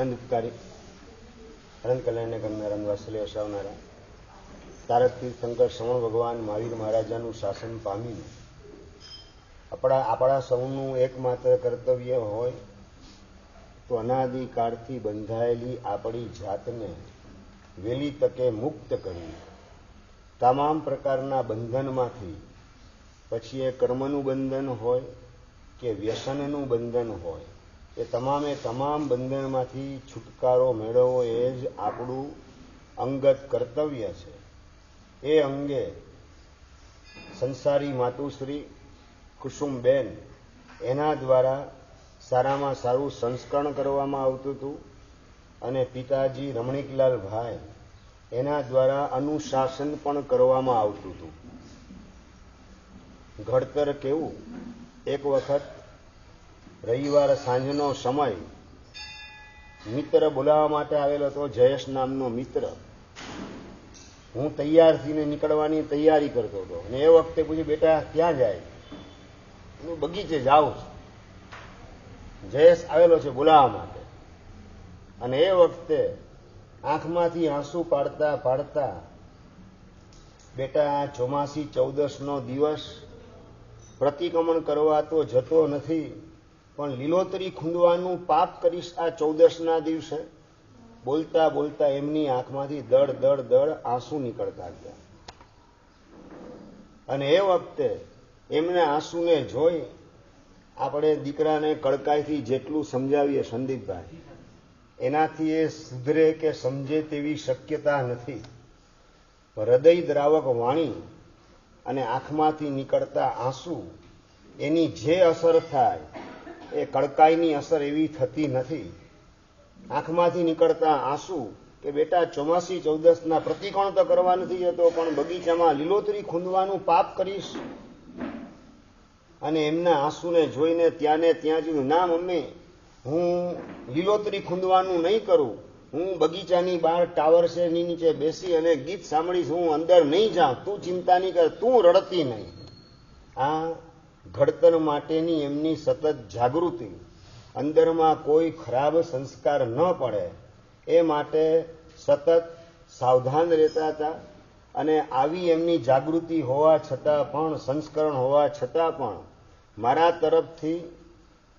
અનંત ઉપકારી અનંત કલ્યાણને કરનારા વાત્સલ્ય વસાવનારા તારક તીર્થંકર શ્રવણ ભગવાન મહાવીર મહારાજાનું શાસન પામીને આપણા સૌનું એકમાત્ર કર્તવ્ય હોય તો અનાદિકાળથી બંધાયેલી આપણી જાતને વહેલી તકે મુક્ત કરવી, તમામ પ્રકારના બંધનમાંથી, પછી એ કર્મનું બંધન હોય કે વ્યસનનું બંધન હોય, એ તમામે તમામ બંધનમાંથી છુટકારો મેળવવો એ જ આપણું અંગત કર્તવ્ય છે. એ અંગે સંસારી માતુશ્રી કુસુમબેન એના દ્વારા સારામાં સારું સંસ્કરણ કરવામાં આવતું હતું અને પિતાજી રમણીકલાલભાઈ એના દ્વારા અનુશાસન પણ કરવામાં આવતું હતું. ઘડતર કેવું, એક વખત રવિવાર સાંજનો સમય મિત્ર બોલાવવા માટે આવેલો હતો, જયેશ નામનો મિત્ર. હું તૈયાર થઈને નીકળવાની તૈયારી કરતો હતો અને એ વખતે પૂછ્યું, બેટા ક્યાં જાય? હું બગીચે જાઉં છું. જયેશ આવેલો છે બોલાવવા માટે. અને એ વખતે આંખમાંથી આંસુ પાડતા પાડતા, બેટા આ ચોમાસી 14નો દિવસ પ્રતિક્રમણ કરવા તો જતો નથી, પણ લીલોતરી ખૂંદવાનું પાપ કરીશ આ 14ના દિવસે. બોલતા બોલતા એમની આંખમાંથી દળ દળ દળ આંસુ નીકળતા ગયા. અને એ વખતે એમને આંસુને જોઈ આપણે દીકરાને કડકાઈથી જેટલું સમજાવીએ સંદીપભાઈ, એનાથી એ સુધરે કે સમજે તેવી શક્યતા નથી. હૃદય દ્રાવક વાણી અને આંખમાંથી નીકળતા આંસુ એની જે અસર થાય એ કડકાઈની અસર એવી થતી નથી. આંખમાંથી નીકળતા આંસુ કે બેટા ચોમાસી 14ના પ્રતિકોણ તો કરવા નથી જતો, પણ બગીચામાં લીલોતરી ખૂંદવાનું પાપ કરીશ. અને એમના આંસુને જોઈને ત્યાં ને ત્યાં જ, ના મમ્મી, હું લીલોતરી ખૂંદવાનું નહીં કરું, હું બગીચાની બહાર ટાવર છે એની નીચે બેસી અને ગીત સાંભળીશ, હું અંદર નહીં જાઉં, તું ચિંતા નહીં કર, તું રડતી નહીં. આ ઘડતર માટેની એમની સતત જાગૃતિ, અંદરમાં કોઈ ખરાબ સંસ્કાર ન પડે એ માટે સતત સાવધાન રહેતા હતા. અને આવી એમની જાગૃતિ હોવા છતાં પણ, સંસ્કરણ હોવા છતાં પણ મારા તરફથી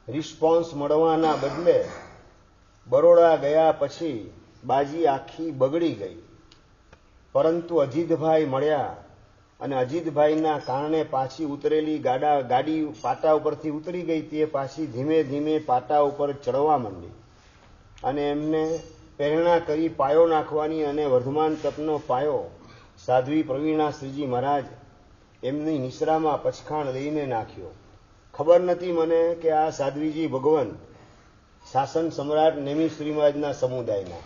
રિસ્પોન્સ મળવાના બદલે બરોડા ગયા પછી બાજી આખી બગડી ગઈ. પરંતુ અજીતભાઈ મળ્યા અને અજીતભાઈના કારણે પાછી ઉતરેલી ગાડી પાટા ઉપરથી ઉતરી ગઈ, તે પાછી ધીમે ધીમે પાટા ઉપર ચડવા માંડી. અને એમને પ્રેરણા કરી પાયો નાખવાની, અને વર્ધમાન તપનો પાયો સાધ્વી પ્રવીણા શ્રીજી મહારાજ એમની નિશ્રામાં પચખાણ લઈને નાખ્યો. ખબર નથી મને કે આ સાધ્વીજી ભગવાન શાસન સમ્રાટ નેમિ શ્રી મહારાજના સમુદાયના,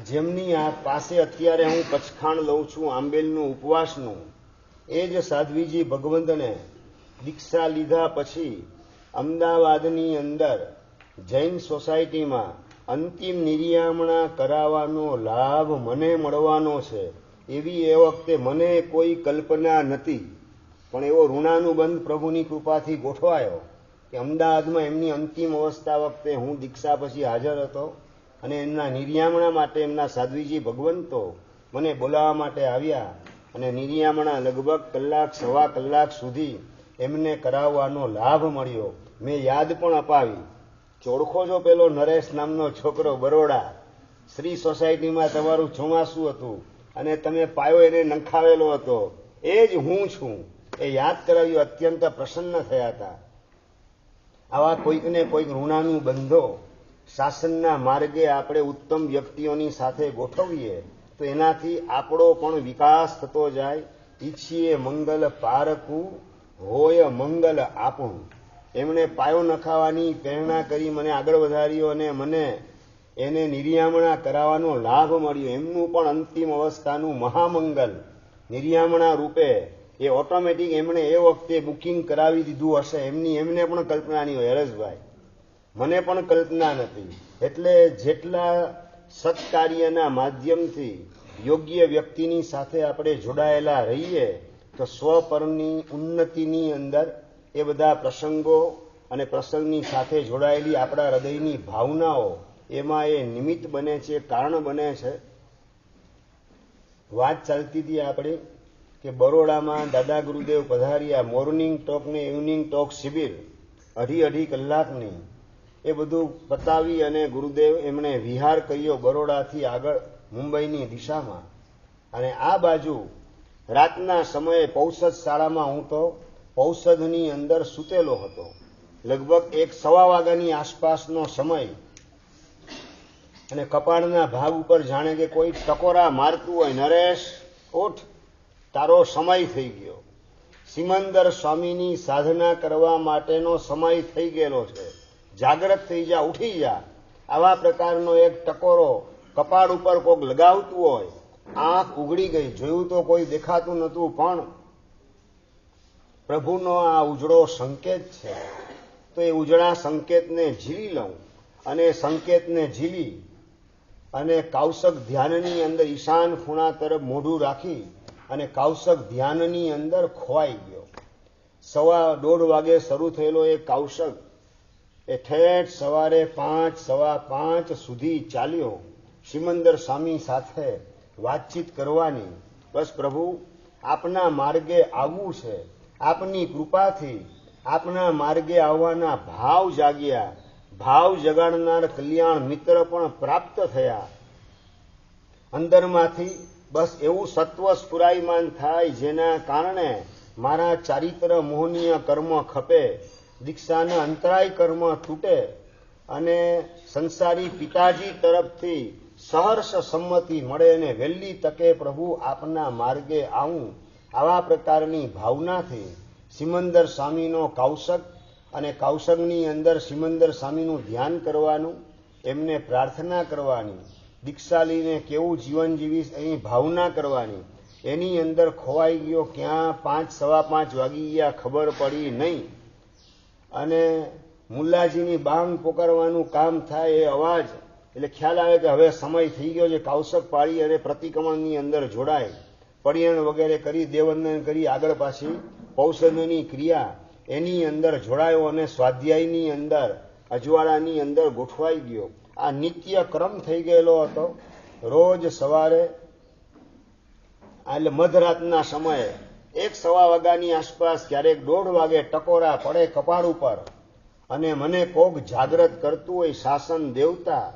જેમની આ પાસે અત્યારે હું પચખાણ લઉં છું આંબેલનું ઉપવાસનું, એ જ સાધ્વીજી ભગવંતને દીક્ષા લીધા પછી અમદાવાદની અંદર જૈન સોસાયટીમાં અંતિમ નિર્યામણા કરાવવાનો લાભ મને મળવાનો છે એવી એ વખતે મને કોઈ કલ્પના નથી. પણ એવો ઋણાનુબંધ પ્રભુની કૃપાથી ગોઠવાયો કે અમદાવાદમાં એમની અંતિમ અવસ્થા વખતે હું દીક્ષા પછી હાજર હતો અને એમના નિર્યામણા માટે એમના સાધ્વીજી ભગવંતો મને બોલાવવા માટે આવ્યા. અને નિર્યામણા લગભગ કલાક સવા કલાક સુધી એમને કરાવવાનો લાભ મળ્યો. મેં યાદ પણ અપાવી કે ઓળખો છો પેલો નરેશ નામનો છોકરો બરોડા, શ્રી સોસાયટીમાં તમારું ચોમાસું હતું અને તમે પાયો એને નંખાવેલો હતો, એ જ હું છું. એ યાદ કરાવ્યું. અત્યંત પ્રસન્ન થયા હતા. આવા કોઈકને કોઈક ઋણાનું બંધો શાસનના માર્ગે આપણે ઉત્તમ વ્યક્તિઓની સાથે ગોઠવીએ તો એનાથી આપણો પણ વિકાસ થતો જાય. ઈચ્છીએ મંગલ પારકું હોય મંગલ આપણું. એમણે પાયો નખાવાની પ્રેરણા કરી, મને આગળ વધાર્યો અને મને એને નિર્યામણા કરાવવાનો લાભ મળ્યો. એમનું પણ અંતિમ અવસ્થાનું મહામંગલ નિર્યામણા રૂપે એ ઓટોમેટિક એમણે એ વખતે બુકિંગ કરાવી દીધું હશે. એમને પણ કલ્પના નહીં હોય હરેશભાઈ, મને પણ કલ્પના નથી. એટલે જેટલા સત્કાર્યના માધ્યમથી યોગ્ય વ્યક્તિની સાથે આપણે જોડાયેલા રહીએ તો સ્વપરની ઉન્નતિની અંદર એ બધા પ્રસંગો અને પ્રસંગની સાથે જોડાયેલી આપણા હૃદયની ભાવનાઓ એમાં એ નિમિત્ત બને છે, કારણ બને છે. વાત ચાલતી હતી આપણી કે બરોડામાં દાદા ગુરુદેવ પધાર્યા, મોર્નિંગ ટોક ને ઇવનિંગ ટોક શિબિર 2.5 કલાકની, એ બધું પતાવી અને ગુરુદેવ એમણે વિહાર કર્યો બરોડાથી આગળ મુંબઈની દિશામાં. અને આ બાજુ રાતના સમયે પૌષદ શાળામાં હું તો પૌષદની અંદર સૂતેલો હતો. લગભગ 1:15 વાગ્યાની આસપાસનો સમય, અને કપાળના ભાગ ઉપર જાણે કે કોઈ ટકોરા મારતું હોય, નરેશ ઉઠ, તારો સમય થઈ ગયો, સિમંદર સ્વામીની સાધના કરવા માટેનો સમય થઈ ગયેલો છે, જાગ્રત થઈ જા, ઉઠી જા. આવા પ્રકારનો એક ટકોરો કપાળ ઉપર કોક લગાવતું હોય. આંખ ઉઘડી ગઈ, જોયું તો કોઈ દેખાતું નહોતું, પણ પ્રભુનો આ ઉજળો સંકેત છે. તો એ ઉજળા સંકેતને ઝીલી લઉં, અને સંકેતને ઝીલી અને કાઉસક ધ્યાનની અંદર ઈશાન ખૂણા તરફ મોઢું રાખી અને કાઉસક ધ્યાનની અંદર ખોવાઈ ગયો. 1:15 વાગે શરૂ થયેલો એ કાઉસક એ ઠેઠ સવારે 5, 5:15 સુધી ચાલ્યો. સિમંદર સ્વામી સાથે વાતચીત કરવાની. બસ પ્રભુ, આપના માર્ગે આવવું છે, આપની કૃપાથી આપના માર્ગે આવવાના ભાવ જાગ્યા. ભાવ જગાડનાર કલ્યાણ મિત્ર પણ પ્રાપ્ત થયા. અંદરમાંથી બસ એવું સત્વ સ્ફુરાયમાન થાય, જેના કારણે મારા ચારિત્ર મોહનીય કર્મ ખપે, દીક્ષાના અંતરાય કર્મ તૂટે, અને સંસારી પિતાજી તરફથી સહર્ષ સંમતિ મળે, અને વહેલી તકે પ્રભુ આપના માર્ગે આવું. આવા પ્રકારની ભાવનાથી સિમંદર સ્વામીનો કાઉસક, અને કાઉસકની અંદર સિમંદર સ્વામીનું ધ્યાન કરવાનું, એમને પ્રાર્થના કરવાની, દીક્ષા લઈને કેવું જીવન જીવીશ એની ભાવના કરવાની, એની અંદર ખોવાઈ ગયો. ક્યાં 5, 5:15 વાગી ગયા ખબર પડી નહીં. અને મુલ્લાજીની બાંગ પોકારવાનું કામ થાય, એ અવાજ એટલે ખ્યાલ આવે કે હવે સમય થઈ ગયો છે. કાઉસક પાડી અને પ્રતિક્રમણની અંદર જોડાય, પડિયણ વગેરે કરી, દેવવંદન કરી, આગળ પાછી પૌષદની ક્રિયા એની અંદર જોડાયો, અને સ્વાધ્યાયની અંદર અજવાળાની અંદર ગોઠવાઈ ગયો. આ નિત્ય ક્રમ થઈ ગયેલો હતો. રોજ સવારે એટલે મધરાતના સમયે 1:15 વાગ્યાની આસપાસ, ક્યારેક 1:30 વાગે ટકોરા પડે કપાળ ઉપર, અને મને કોક જાગ્રત કરતું હોય, શાસન દેવતા.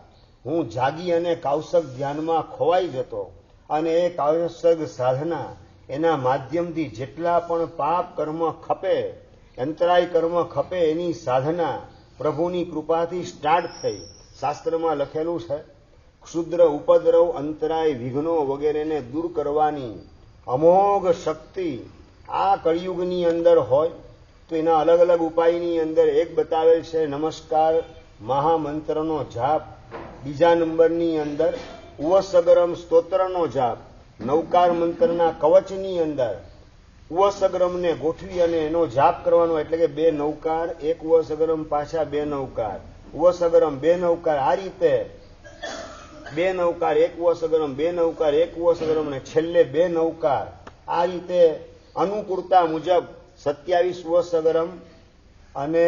હું જાગી અને કાઉસક ધ્યાનમાં ખોવાઈ જતો, અને એ કાઉસક સાધના એના માધ્યમથી જેટલા પણ પાપ કર્મ ખપે, અંતરાય કર્મ ખપે, એની સાધના પ્રભુની કૃપાથી સ્ટાર્ટ થઈ. શાસ્ત્રમાં લખેલું છે, ક્ષુદ્ર ઉપદ્રવ, અંતરાય, વિઘ્નો વગેરેને દૂર કરવાની અમોઘ શક્તિ આ કળિયુગની અંદર હોય. તો એના અલગ અલગ ઉપાયની અંદર એક બતાવેલ છે નમસ્કાર મહામંત્રનો જાપ, બીજા નંબરની અંદર ઉવસગરમ સ્તોત્રનો જાપ, નવકાર મંત્રના કવચની અંદર ઉવસગરમને ગોઠવી અને એનો જાપ કરવાનો. એટલે કે 2 નવકાર, 1 ઉવસગરમ, પાછા 2 નવકાર, ઉવસગરમ 2 નવકાર, આ રીતે 2 નવકાર, 1 ઉવસગરમ, 2 નવકાર, 1 ઉવસગરમ, અને છેલ્લે 2 નવકાર. આ રીતે અનુકૂળતા મુજબ 27 ઉવસગરમ અને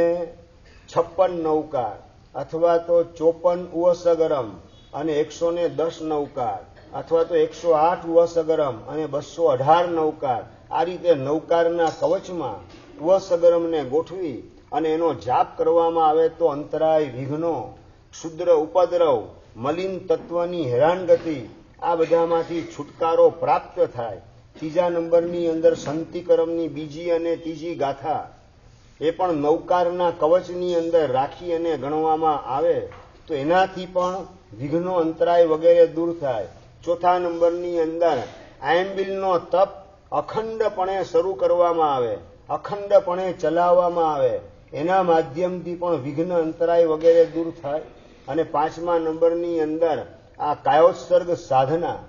56 નવકાર, અથવા તો 54 ઉવસગરમ અને 110 નવકાર, અથવા તો 108 ઉવસગરમ અને 218 નવકાર. આ રીતે નવકારના કવચમાં ઉવસગરમને ગોઠવી અને એનો જાપ કરવામાં આવે તો અંતરાય, વિઘ્નો, ક્ષુદ્ર ઉપદ્રવ, મલિન તત્વની હેરાનગતિ, આ બધામાંથી છુટકારો પ્રાપ્ત થાય. ત્રીજા નંબરની અંદર સંતિકરમની બીજી અને ત્રીજી ગાથા, એ પણ નવકારના કવચની અંદર રાખી અને ગણવામાં આવે તો એનાથી પણ વિઘ્નો, અંતરાય વગેરે દૂર થાય. ચોથા નંબરની અંદર આયંબિલનો તપ અખંડપણે શરૂ કરવામાં આવે, અખંડપણે ચલાવવામાં આવે, એના માધ્યમથી પણ વિઘ્ન, અંતરાય વગેરે દૂર થાય. અને પાંચમા નંબરની અંદર આ કાયોત્સર્ગ સાધના,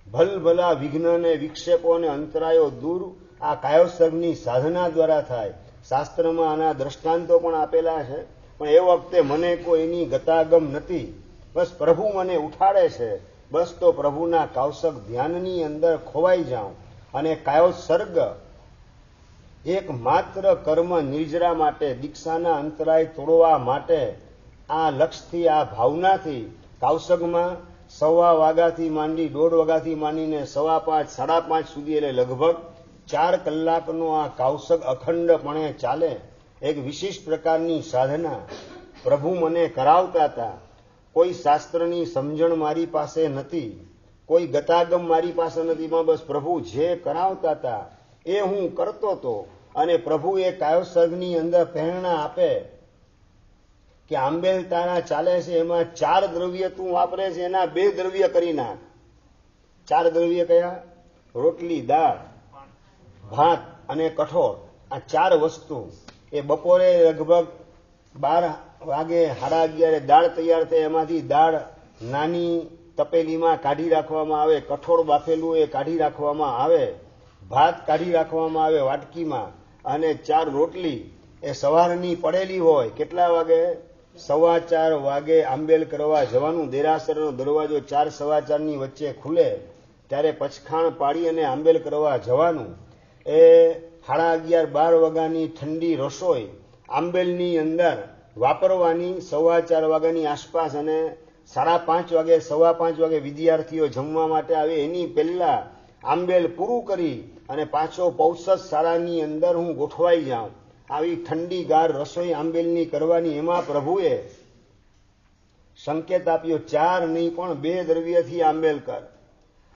ભલભલા વિઘ્ન અને વિક્ષેપો અને અંતરાયો દૂર આ કાયોત્સર્ગની સાધના દ્વારા થાય. શાસ્ત્રમાં આના દ્રષ્ટાંતો પણ આપેલા છે, પણ એ વખતે મને કોઈ એની ગતાગમ નથી. બસ પ્રભુ મને ઉઠાડે છે, બસ તો પ્રભુના કાઉસક ધ્યાનની અંદર ખોવાઈ જાઉં અને કાયોત્સર્ગ એકમાત્ર કર્મ નિર્જરા માટે, દીક્ષાના અંતરાય તોડવા માટે આ લક્ષથી, આ ભાવનાથી કાવસગમાં 1:15 વાગ્યાથી માંડી 1:30 વાગ્યાથી માંડીને 5:15, 5:30 સુધી, એટલે લગભગ 4 કલાકનો આ કાવસગ અખંડપણે ચાલે. એક વિશિષ્ટ પ્રકારની સાધના પ્રભુ મને કરાવતા હતા. કોઈ શાસ્ત્રની સમજણ મારી પાસે નથી, કોઈ ગતાગમ મારી પાસે નથી, બસ પ્રભુ જે કરાવતા હતા એ હું કરતો હતો. અને પ્રભુ એ કાવસગની અંદર પ્રેરણા આપે કે આંબેલ તારા ચાલે છે, એમાં 4 દ્રવ્ય તું વાપરે છે, એના 2 દ્રવ્ય કરી નાખ. 4 દ્રવ્ય કયા? રોટલી, દાળ, ભાત અને કઠોળ. આ 4 વસ્તુ એ બપોરે લગભગ 12 વાગે, 11:30 દાળ તૈયાર થાય. એમાંથી દાળ નાની તપેલીમાં કાઢી રાખવામાં આવે, કઠોળ બાફેલું એ કાઢી રાખવામાં આવે, ભાત કાઢી રાખવામાં આવે વાટકીમાં, અને 4 રોટલી એ સવારની પડેલી હોય. કેટલા વાગે? 4:15 વાગે આંબેલ કરવા જવાનું. દેરાસરનો દરવાજો 4, 4:15 વચ્ચે ખુલે ત્યારે પચખાણ પાડી અને આંબેલ કરવા જવાનું. એ 11:30, 12 વાગ્યાની ઠંડી રસોઈ આંબેલની અંદર વાપરવાની 4:15 વાગ્યાની આસપાસ, અને 5:30 વાગે, 5:15 વાગે વિદ્યાર્થીઓ જમવા માટે આવે એની પહેલા આંબેલ પૂરું કરી અને પાછો પૌષદ શાળાની અંદર હું ગોઠવાઈ જાઉં. આવી ઠંડીગાર રસોઈ આંબેલની કરવાની. એમાં પ્રભુએ સંકેત આપ્યો 4 નહીં પણ 2 દ્રવ્યથી આંબેલ કર.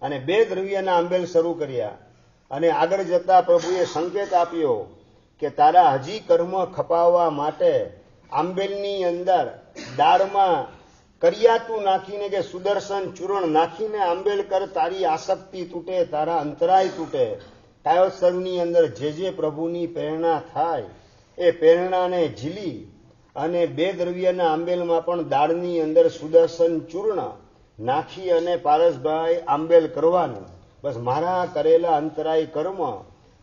અને 2 દ્રવ્યના આંબેલ શરૂ કર્યા. અને આગળ જતા પ્રભુએ સંકેત આપ્યો કે તારા હજી કર્મ ખપાવવા માટે આંબેલની અંદર દાળમાં કરિયાતું નાખીને કે સુદર્શન ચૂર્ણ નાખીને આંબેલ કર. તારી આસક્તિ તૂટે, તારા અંતરાય તૂટે. કાયોત્સવની અંદર જે પ્રભુની પ્રેરણા થાય એ પ્રેરણાને ઝીલી અને 2 દ્રવ્યના આંબેલમાં પણ દાળની અંદર સુદર્શન ચૂર્ણ નાખી અને પારસભાઈ આંબેલ કરવાનું. બસ મારા કરેલા અંતરાય કર્મ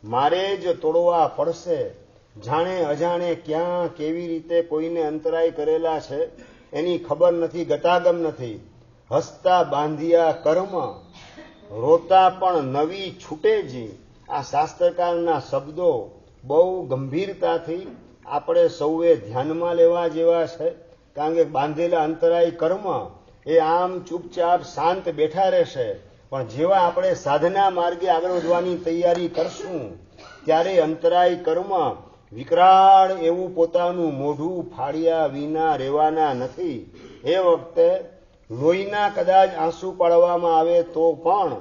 મારે જ તોડવા પડશે. જાણે અજાણે ક્યાં કેવી રીતે કોઈને અંતરાય કરેલા છે એની ખબર નથી, ગતાગમ નથી. હસતા બાંધિયા કર્મ, રોતા પણ નવી છૂટે જી. આ શાસ્ત્રકારના શબ્દો બહુ ગંભીરતાથી આપણે સૌએ ધ્યાનમાં લેવા જેવા છે. કારણ કે બાંધેલા અંતરાય કર્મ એ આમ ચૂપચાપ શાંત બેઠા રહેશે, પણ જેવા આપણે સાધના માર્ગે આગળ વધવાની તૈયારી કરશું ત્યારે અંતરાય કર્મ વિકરાળ એવું પોતાનું મોઢું ફાડ્યા વિના રહેવાના નથી. એ વખતે લોહીના કદાચ આંસુ પાડવામાં આવે તો પણ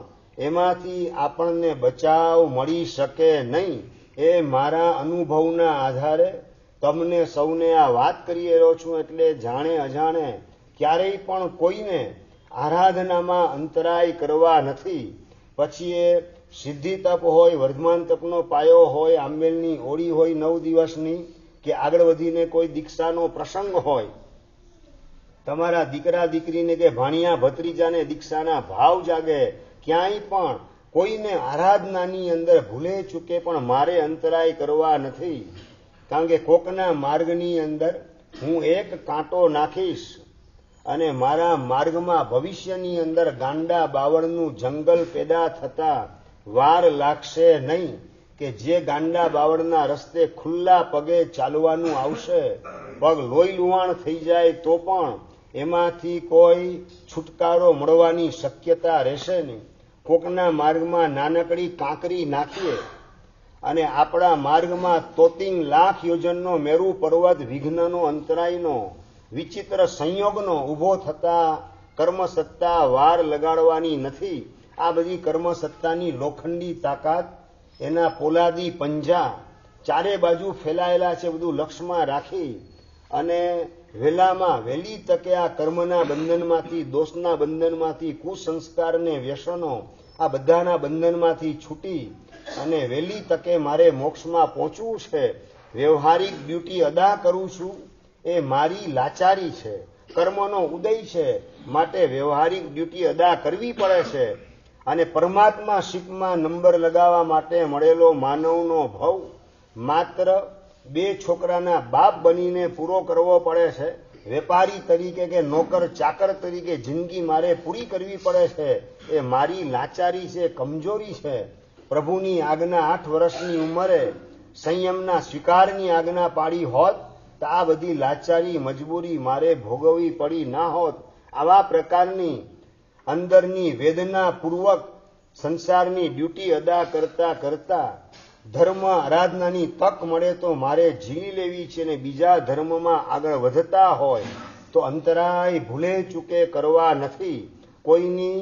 એમાંથી આપણને બચાવ મળી શકે નહીં. એ મારા અનુભવના આધારે તમને સૌને આ વાત કરી રહ્યો છું. એટલે જાણે અજાણે ક્યારેય પણ કોઈને આરાધનામાં અંતરાય કરવા નથી. પછી એ સિદ્ધિ તપ હોય, વર્ધમાન તપનો પાયો હોય, આંબેલની હોળી હોય 9 દિવસની, કે આગળ વધીને કોઈ દીક્ષાનો પ્રસંગ હોય, તમારા દીકરા દીકરીને કે ભાણિયા ભત્રીજાને દીક્ષાના ભાવ જાગે, ક્યાંય પણ કોઈને આરાધનાની અંદર ભૂલે ચૂકે પણ મારે અંતરાય કરવા નથી. કારણ કે કોકના માર્ગની અંદર હું એક કાંટો નાખીશ અને મારા માર્ગમાં ભવિષ્યની અંદર ગાંડા બાવળનું જંગલ પેદા થતા વાર લાગશે નહીં. કે જે ગાંડા બાવળના રસ્તે ખુલ્લા પગે ચાલવાનું આવશે, પગ લોહી લુહાણ થઈ જાય તો પણ એમાંથી કોઈ છુટકારો મળવાની શક્યતા રહેશે નહીં. કોકના માર્ગમાં નાનકડી કાંકરી નાખીએ અને આપણા માર્ગમાં 3 લાખ યોજનનો મેરુ પર્વત વિઘ્નનો, અંતરાયનો, વિચિત્ર સંયોગનો ઊભો થતા કર્મસત્તા વાર લગાડવાની નથી. આ બધી કર્મસત્તાની લોખંડી તાકાત, એના પોલાદી પંજા 4 બાજુ ફેલાયેલા છે. બધું લક્ષમાં રાખી અને વહેલી તકે આ કર્મના બંધનમાંથી, દોષના બંધનમાંથી, કુસંસ્કારને વ્યસનો આ બધાના બંધનમાંથી છૂટી અને વહેલી તકે મારે મોક્ષમાં પહોંચવું છે. વ્યવહારિક ડ્યુટી અદા કરું છું એ મારી લાચારી છે. કર્મનો ઉદય છે માટે વ્યવહારિક ડ્યુટી અદા કરવી પડે છે. અને પરમાત્મા શીપમાં નંબર લગાવવા માટે મળેલો માનવનો ભવ માત્ર 2 છોકરાના બાપ બનીને પૂરો કરવો પડે છે. વેપારી તરીકે કે નોકર ચાકર તરીકે જિંદગી મારે પૂરી કરવી પડે છે. એ મારી લાચારી છે, કમજોરી છે. પ્રભુની આજ્ઞા 8 વર્ષની ઉંમરે સંયમના સ્વીકારની આજ્ઞા પાડી હોત તો આ બધી લાચારી મજબૂરી મારે ભોગવવી પડી ના હોત. આવા પ્રકારની અંદરની વેદનાપૂર્વક સંસારની ડ્યુટી અદા કરતા કરતા ધર્મ આરાધનાની તક મળે તો મારે ઝીલી લેવી છે ને બીજા ધર્મમાં આગળ વધતા હોય તો અંતરાય ભૂલે ચૂકે કરવા નથી. કોઈની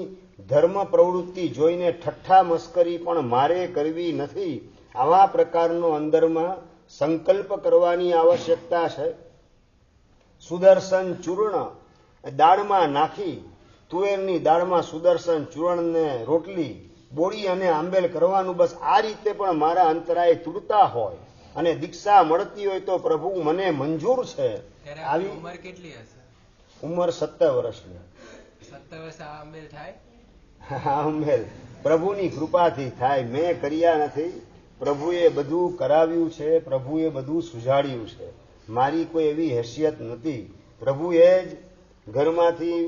ધર્મ પ્રવૃત્તિ જોઈને ઠઠ્ઠા મસ્કરી પણ મારે કરવી નથી. આવા પ્રકારનો અંદરમાં સંકલ્પ કરવાની આવશ્યકતા છે. સુદર્શન ચૂર્ણ દાળમાં નાખી, તુવેરની દાળમાં સુદર્શન ચૂર્ણને રોટલી બોળી અને આંબેલ કરવાનું, બસ આ રીતે પણ મારા અંતરાય તૂટતા હોય અને દીક્ષા મળતી હોય તો પ્રભુ મને મંજૂર છે. આવી ઉંમર કેટલી હશે? ઉંમર 17 વર્ષની. 17 વર્ષ આંબેલ થાય? આંબેલ પ્રભુની કૃપાથી થાય. મેં કર્યા નથી, પ્રભુએ બધું કરાવ્યું છે, પ્રભુએ બધું સુજાડ્યું છે. મારી કોઈ એવી હેસિયત નથી. પ્રભુએ જ ઘરમાંથી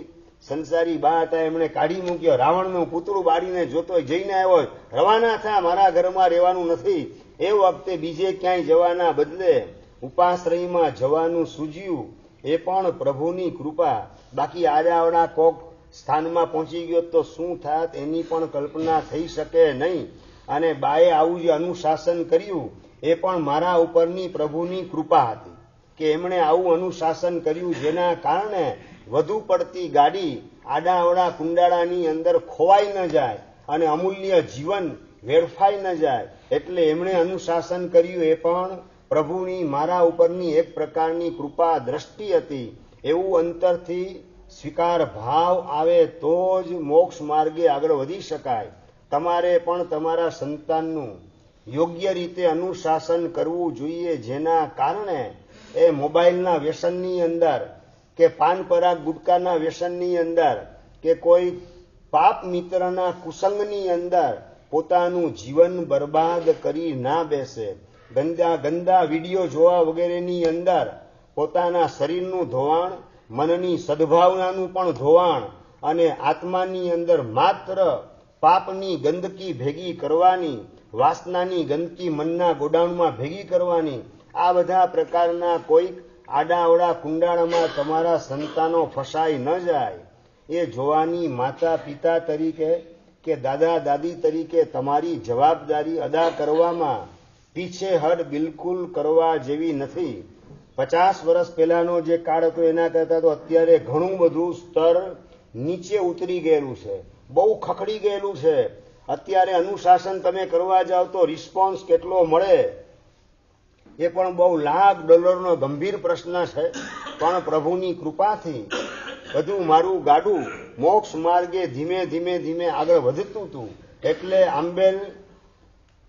સંસારી બા હતા એમણે કાઢી મૂક્યો. રાવણનું પૂતળું બાળીને જોતો જઈને આવ્યો, રવાના થા, મારા ઘરમાં રહેવાનું નથી. એ વખતે બીજે ક્યાંય જવાના બદલે ઉપાશ્રયમાં જવાનું સૂઝ્યું. એ પણ પ્રભુની કૃપા. બાકી આડાવડા કોક સ્થાનમાં પહોંચી ગયો તો શું થાત એની પણ કલ્પના થઈ શકે નહીં. અને બાએ આવું જે અનુશાસન કર્યું એ પણ મારા ઉપરની પ્રભુની કૃપા હતી કે એમણે આવું અનુશાસન કર્યું જેના કારણે વધુ પડતી ગાડી આડાઅવડા કુંડાળાની અંદર ખોવાઈ ન જાય અને અમૂલ્ય જીવન વેડફાઈ ન જાય. એટલે એમણે અનુશાસન કર્યું એ પણ પ્રભુની મારા ઉપરની એક પ્રકારની કૃપા દ્રષ્ટિ હતી. એવું અંતરથી સ્વીકાર ભાવ આવે તો જ મોક્ષ માર્ગે આગળ વધી શકાય. તમારે પણ તમારા સંતાનનું યોગ્ય રીતે અનુશાસન કરવું જોઈએ, જેના કારણે એ મોબાઈલના વ્યસનની અંદર કે પાન પરાગ ગુટકાના વ્યસનની અંદર કે કોઈ પાપ મિત્રના કુસંગની અંદર પોતાનું જીવન બરબાદ કરી ના બેસે. ગંદા વિડીયો જોવા વગેરેની અંદર પોતાના શરીરનું ધોવાણ, મનની સદભાવનાનું પણ ધોવાણ અને આત્માની અંદર માત્ર પાપની ગંદકી ભેગી કરવાની, વાસનાની ગંદકી મનના ગોડાઉનમાં ભેગી કરવાની, આ બધા પ્રકારના કોઈક આડાઅવડા કુંડાળામાં તમારા સંતાનો ફસાઈ ન જાય એ જોવાની માતા પિતા તરીકે કે દાદા દાદી તરીકે તમારી જવાબદારી અદા કરવામાં પીછેહટ બિલકુલ કરવા જેવી નથી. 50 વર્ષ પહેલાનો જે કાળ હતો એના કરતાં તો અત્યારે ઘણું બધું સ્તર નીચે ઉતરી ગયેલું છે, બહુ ખખડી ગયેલું છે. અત્યારે અનુશાસન તમે કરવા જાઓ તો રિસ્પોન્સ કેટલો મળે એ પણ બહુ $1,00,000નો ગંભીર પ્રશ્ન છે. પણ પ્રભુની કૃપાથી બધું મારું ગાડું મોક્ષ માર્ગે ધીમે ધીમે ધીમે આગળ વધતું હતું. એટલે આંબેલ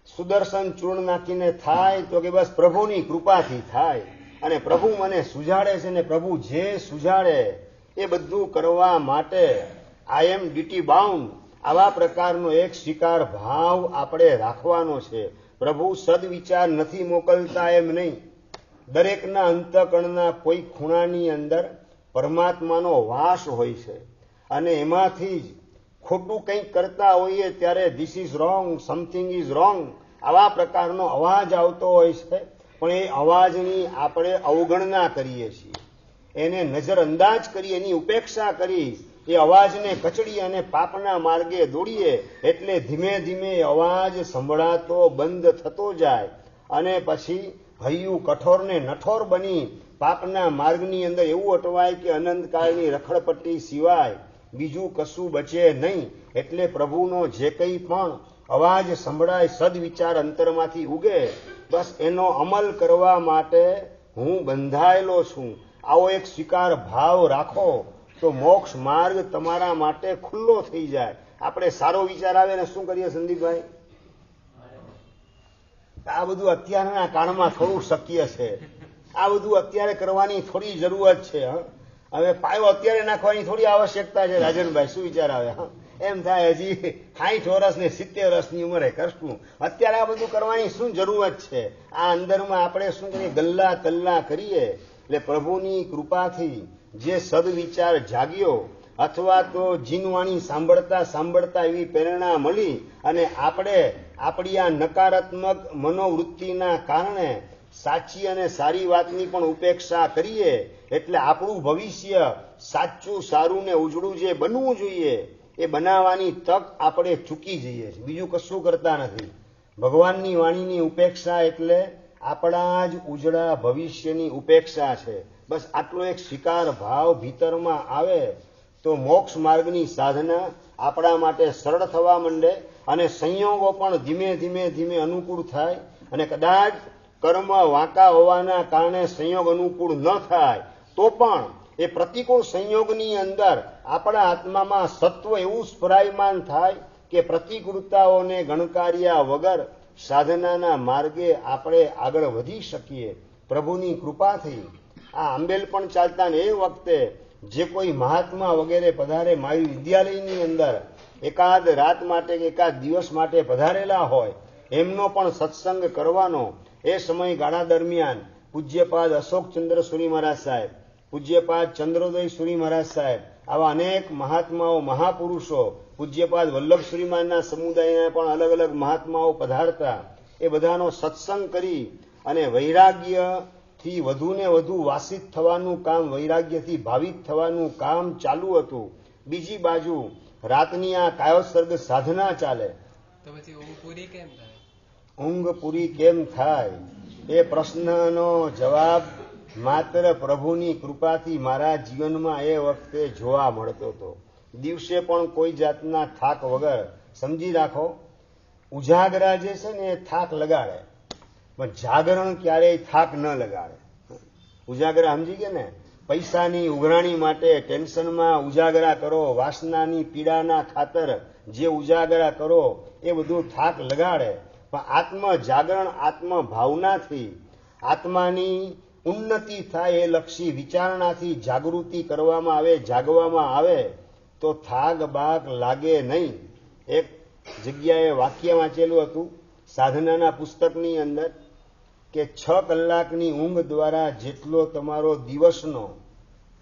સુદર્શન ચૂર્ણ નાખીને થાય તો કે બસ પ્રભુની કૃપાથી થાય. અને પ્રભુ મને સુજાડે છે ને પ્રભુ જે સુજાડે એ બધું કરવા માટે આઈ એમ ડ્યુટી બાઉન્ડ. આવા પ્રકારનો એક સ્વીકાર ભાવ આપણે રાખવાનો છે. પ્રભુ સદવિચાર નથી મોકલતા એમ નહીં. દરેકના અંતઃકરણના કોઈ ખૂણાની અંદર પરમાત્માનો વાસ હોય છે અને એમાંથી જ ખોટું કંઈક કરતા હોઈએ ત્યારે this is wrong, something is wrong, આવા પ્રકારનો અવાજ આવતો હોય છે. પણ એ અવાજની આપણે અવગણના કરીએ છીએ, એને નજરઅંદાજ કરી, એની ઉપેક્ષા કરી, એ અવાજને કચડી અને પાપના માર્ગે દોડીએ. એટલે ધીમે ધીમે અવાજ સંભળાતો બંધ થતો જાય અને પછી હૈયું કઠોર ને નઠોર બની પાપના માર્ગની અંદર એવું અટવાય કે અનંતકાળની રખડપટ્ટી સિવાય બીજું કશું બચે નહીં. એટલે પ્રભુનો જે કંઈ પણ અવાજ સંભળાય, સદવિચાર અંતરમાંથી ઉગે, બસ એનો અમલ કરવા માટે હું બંધાયેલો છું. આવો એક સ્વીકાર ભાવ રાખો તો મોક્ષ માર્ગ તમારા માટે ખુલ્લો થઈ જાય. આપણે સારો વિચાર આવે ને શું કરીએ સંદીપભાઈ? આ બધું અત્યારના કાળમાં થોડું શક્ય છે. આ બધું અત્યારે કરવાની થોડી જરૂરત છે. હવે પાયો અત્યારે નાખવાની થોડી આવશ્યકતા છે. રાજનભાઈ શું વિચાર આવે? એમ થાય હજી 60 વર્ષ ને 70 વર્ષની ઉંમરે કરશું. અત્યારે આ બધું કરવાની શું જરૂરત છે? આ અંદરમાં આપણે શું કરીએ? ગલ્લા તલ્લા કરીએ. એટલે પ્રભુની કૃપાથી જે સદવિચાર જાગ્યો અથવા તો જીનવાણી સાંભળતા સાંભળતા એવી પ્રેરણા મળી અને આપણે આપણી આ નકારાત્મક મનોવૃત્તિના કારણે સાચી અને સારી વાતની પણ ઉપેક્ષા કરીએ એટલે આપણું ભવિષ્ય સાચું સારું ને ઉજળું જે બનવું જોઈએ એ બનાવવાની તક આપણે ચૂકી જઈએ છીએ, બીજું કશું કરતા નથી. ભગવાનની વાણીની ઉપેક્ષા એટલે આપણા જ ઉજળા ભવિષ્યની ઉપેક્ષા છે. બસ આટલો એક સ્વીકાર ભાવ ભીતરમાં આવે તો મોક્ષ માર્ગની સાધના આપણા માટે સરળ થવા માંડે અને સંયોગો પણ ધીમે ધીમે ધીમે અનુકૂળ થાય. અને કદાચ કર્મ વાંકા હોવાના કારણે સંયોગ અનુકૂળ ન થાય તો પણ એ પ્રતિકૂળ સંયોગની અંદર આપણા આત્મામાં સત્વ એવું સ્ફરાયમાન થાય કે પ્રતિકૂળતાઓને ગણકાર્યા વગર સાધનાના માર્ગે આપણે આગળ વધી શકીએ પ્રભુની કૃપાથી. આ આંબેલ પણ ચાલતા ને એ વખતે જે કોઈ મહાત્મા વગેરે પધારે મારી વિદ્યાલયની અંદર એકાદ રાત માટે કે એકાદ દિવસ માટે પધારેલા હોય એમનો પણ સત્સંગ કરવાનો એ સમયગાળા દરમિયાન પૂજ્યપાદ અશોકચંદ્ર સુરી મહારાજ સાહેબ, પૂજ્યપાદ ચંદ્રોદય સુરી મહારાજ સાહેબ, આવા અનેક મહાત્માઓ મહાપુરુષો, પૂજ્યપાદ વલ્લભ શ્રીમાનના સમુદાયના પણ અલગ અલગ મહાત્માઓ પધારતા. એ બધાનો સત્સંગ કરી અને વૈરાગ્યથી વધુ ને વધુ વાસિત થવાનું કામ, વૈરાગ્યથી ભાવિત થવાનું કામ ચાલુ હતું. બીજી બાજુ રાતની આ કાયોત્સર્ગ સાધના ચાલે. તો પછી ઊંઘ પૂરી કેમ થાય? ઊંઘ પૂરી કેમ થાય એ પ્રશ્નનો જવાબ માત્ર પ્રભુની કૃપાથી મારા જીવનમાં એ વખતે જોવા મળતો હતો. દિવસે પણ કોઈ જાતના થાક વગર. સમજી રાખો, ઉજાગરા જે છે ને એ થાક લગાડે પણ જાગરણ ક્યારેય થાક ન લગાડે. ઉજાગરા સમજી ગયા ને? પૈસાની ઉઘરાણી માટે ટેન્શનમાં ઉજાગરા કરો, વાસનાની પીડાના ખાતર જે ઉજાગરા કરો એ બધું થાક લગાડે. પણ આત્મ જાગરણ આત્મ ભાવનાથી આત્માની ઉન્નતિ થાય એ લક્ષી વિચારણાથી જાગૃતિ કરવામાં આવે, જાગવામાં આવે તો થાક બાક લાગે નહીં. એક જગ્યાએ વાક્ય વાંચેલું હતું સાધનાના પુસ્તકની અંદર કે 6 કલાકની ઊંઘ દ્વારા જેટલો તમારો દિવસનો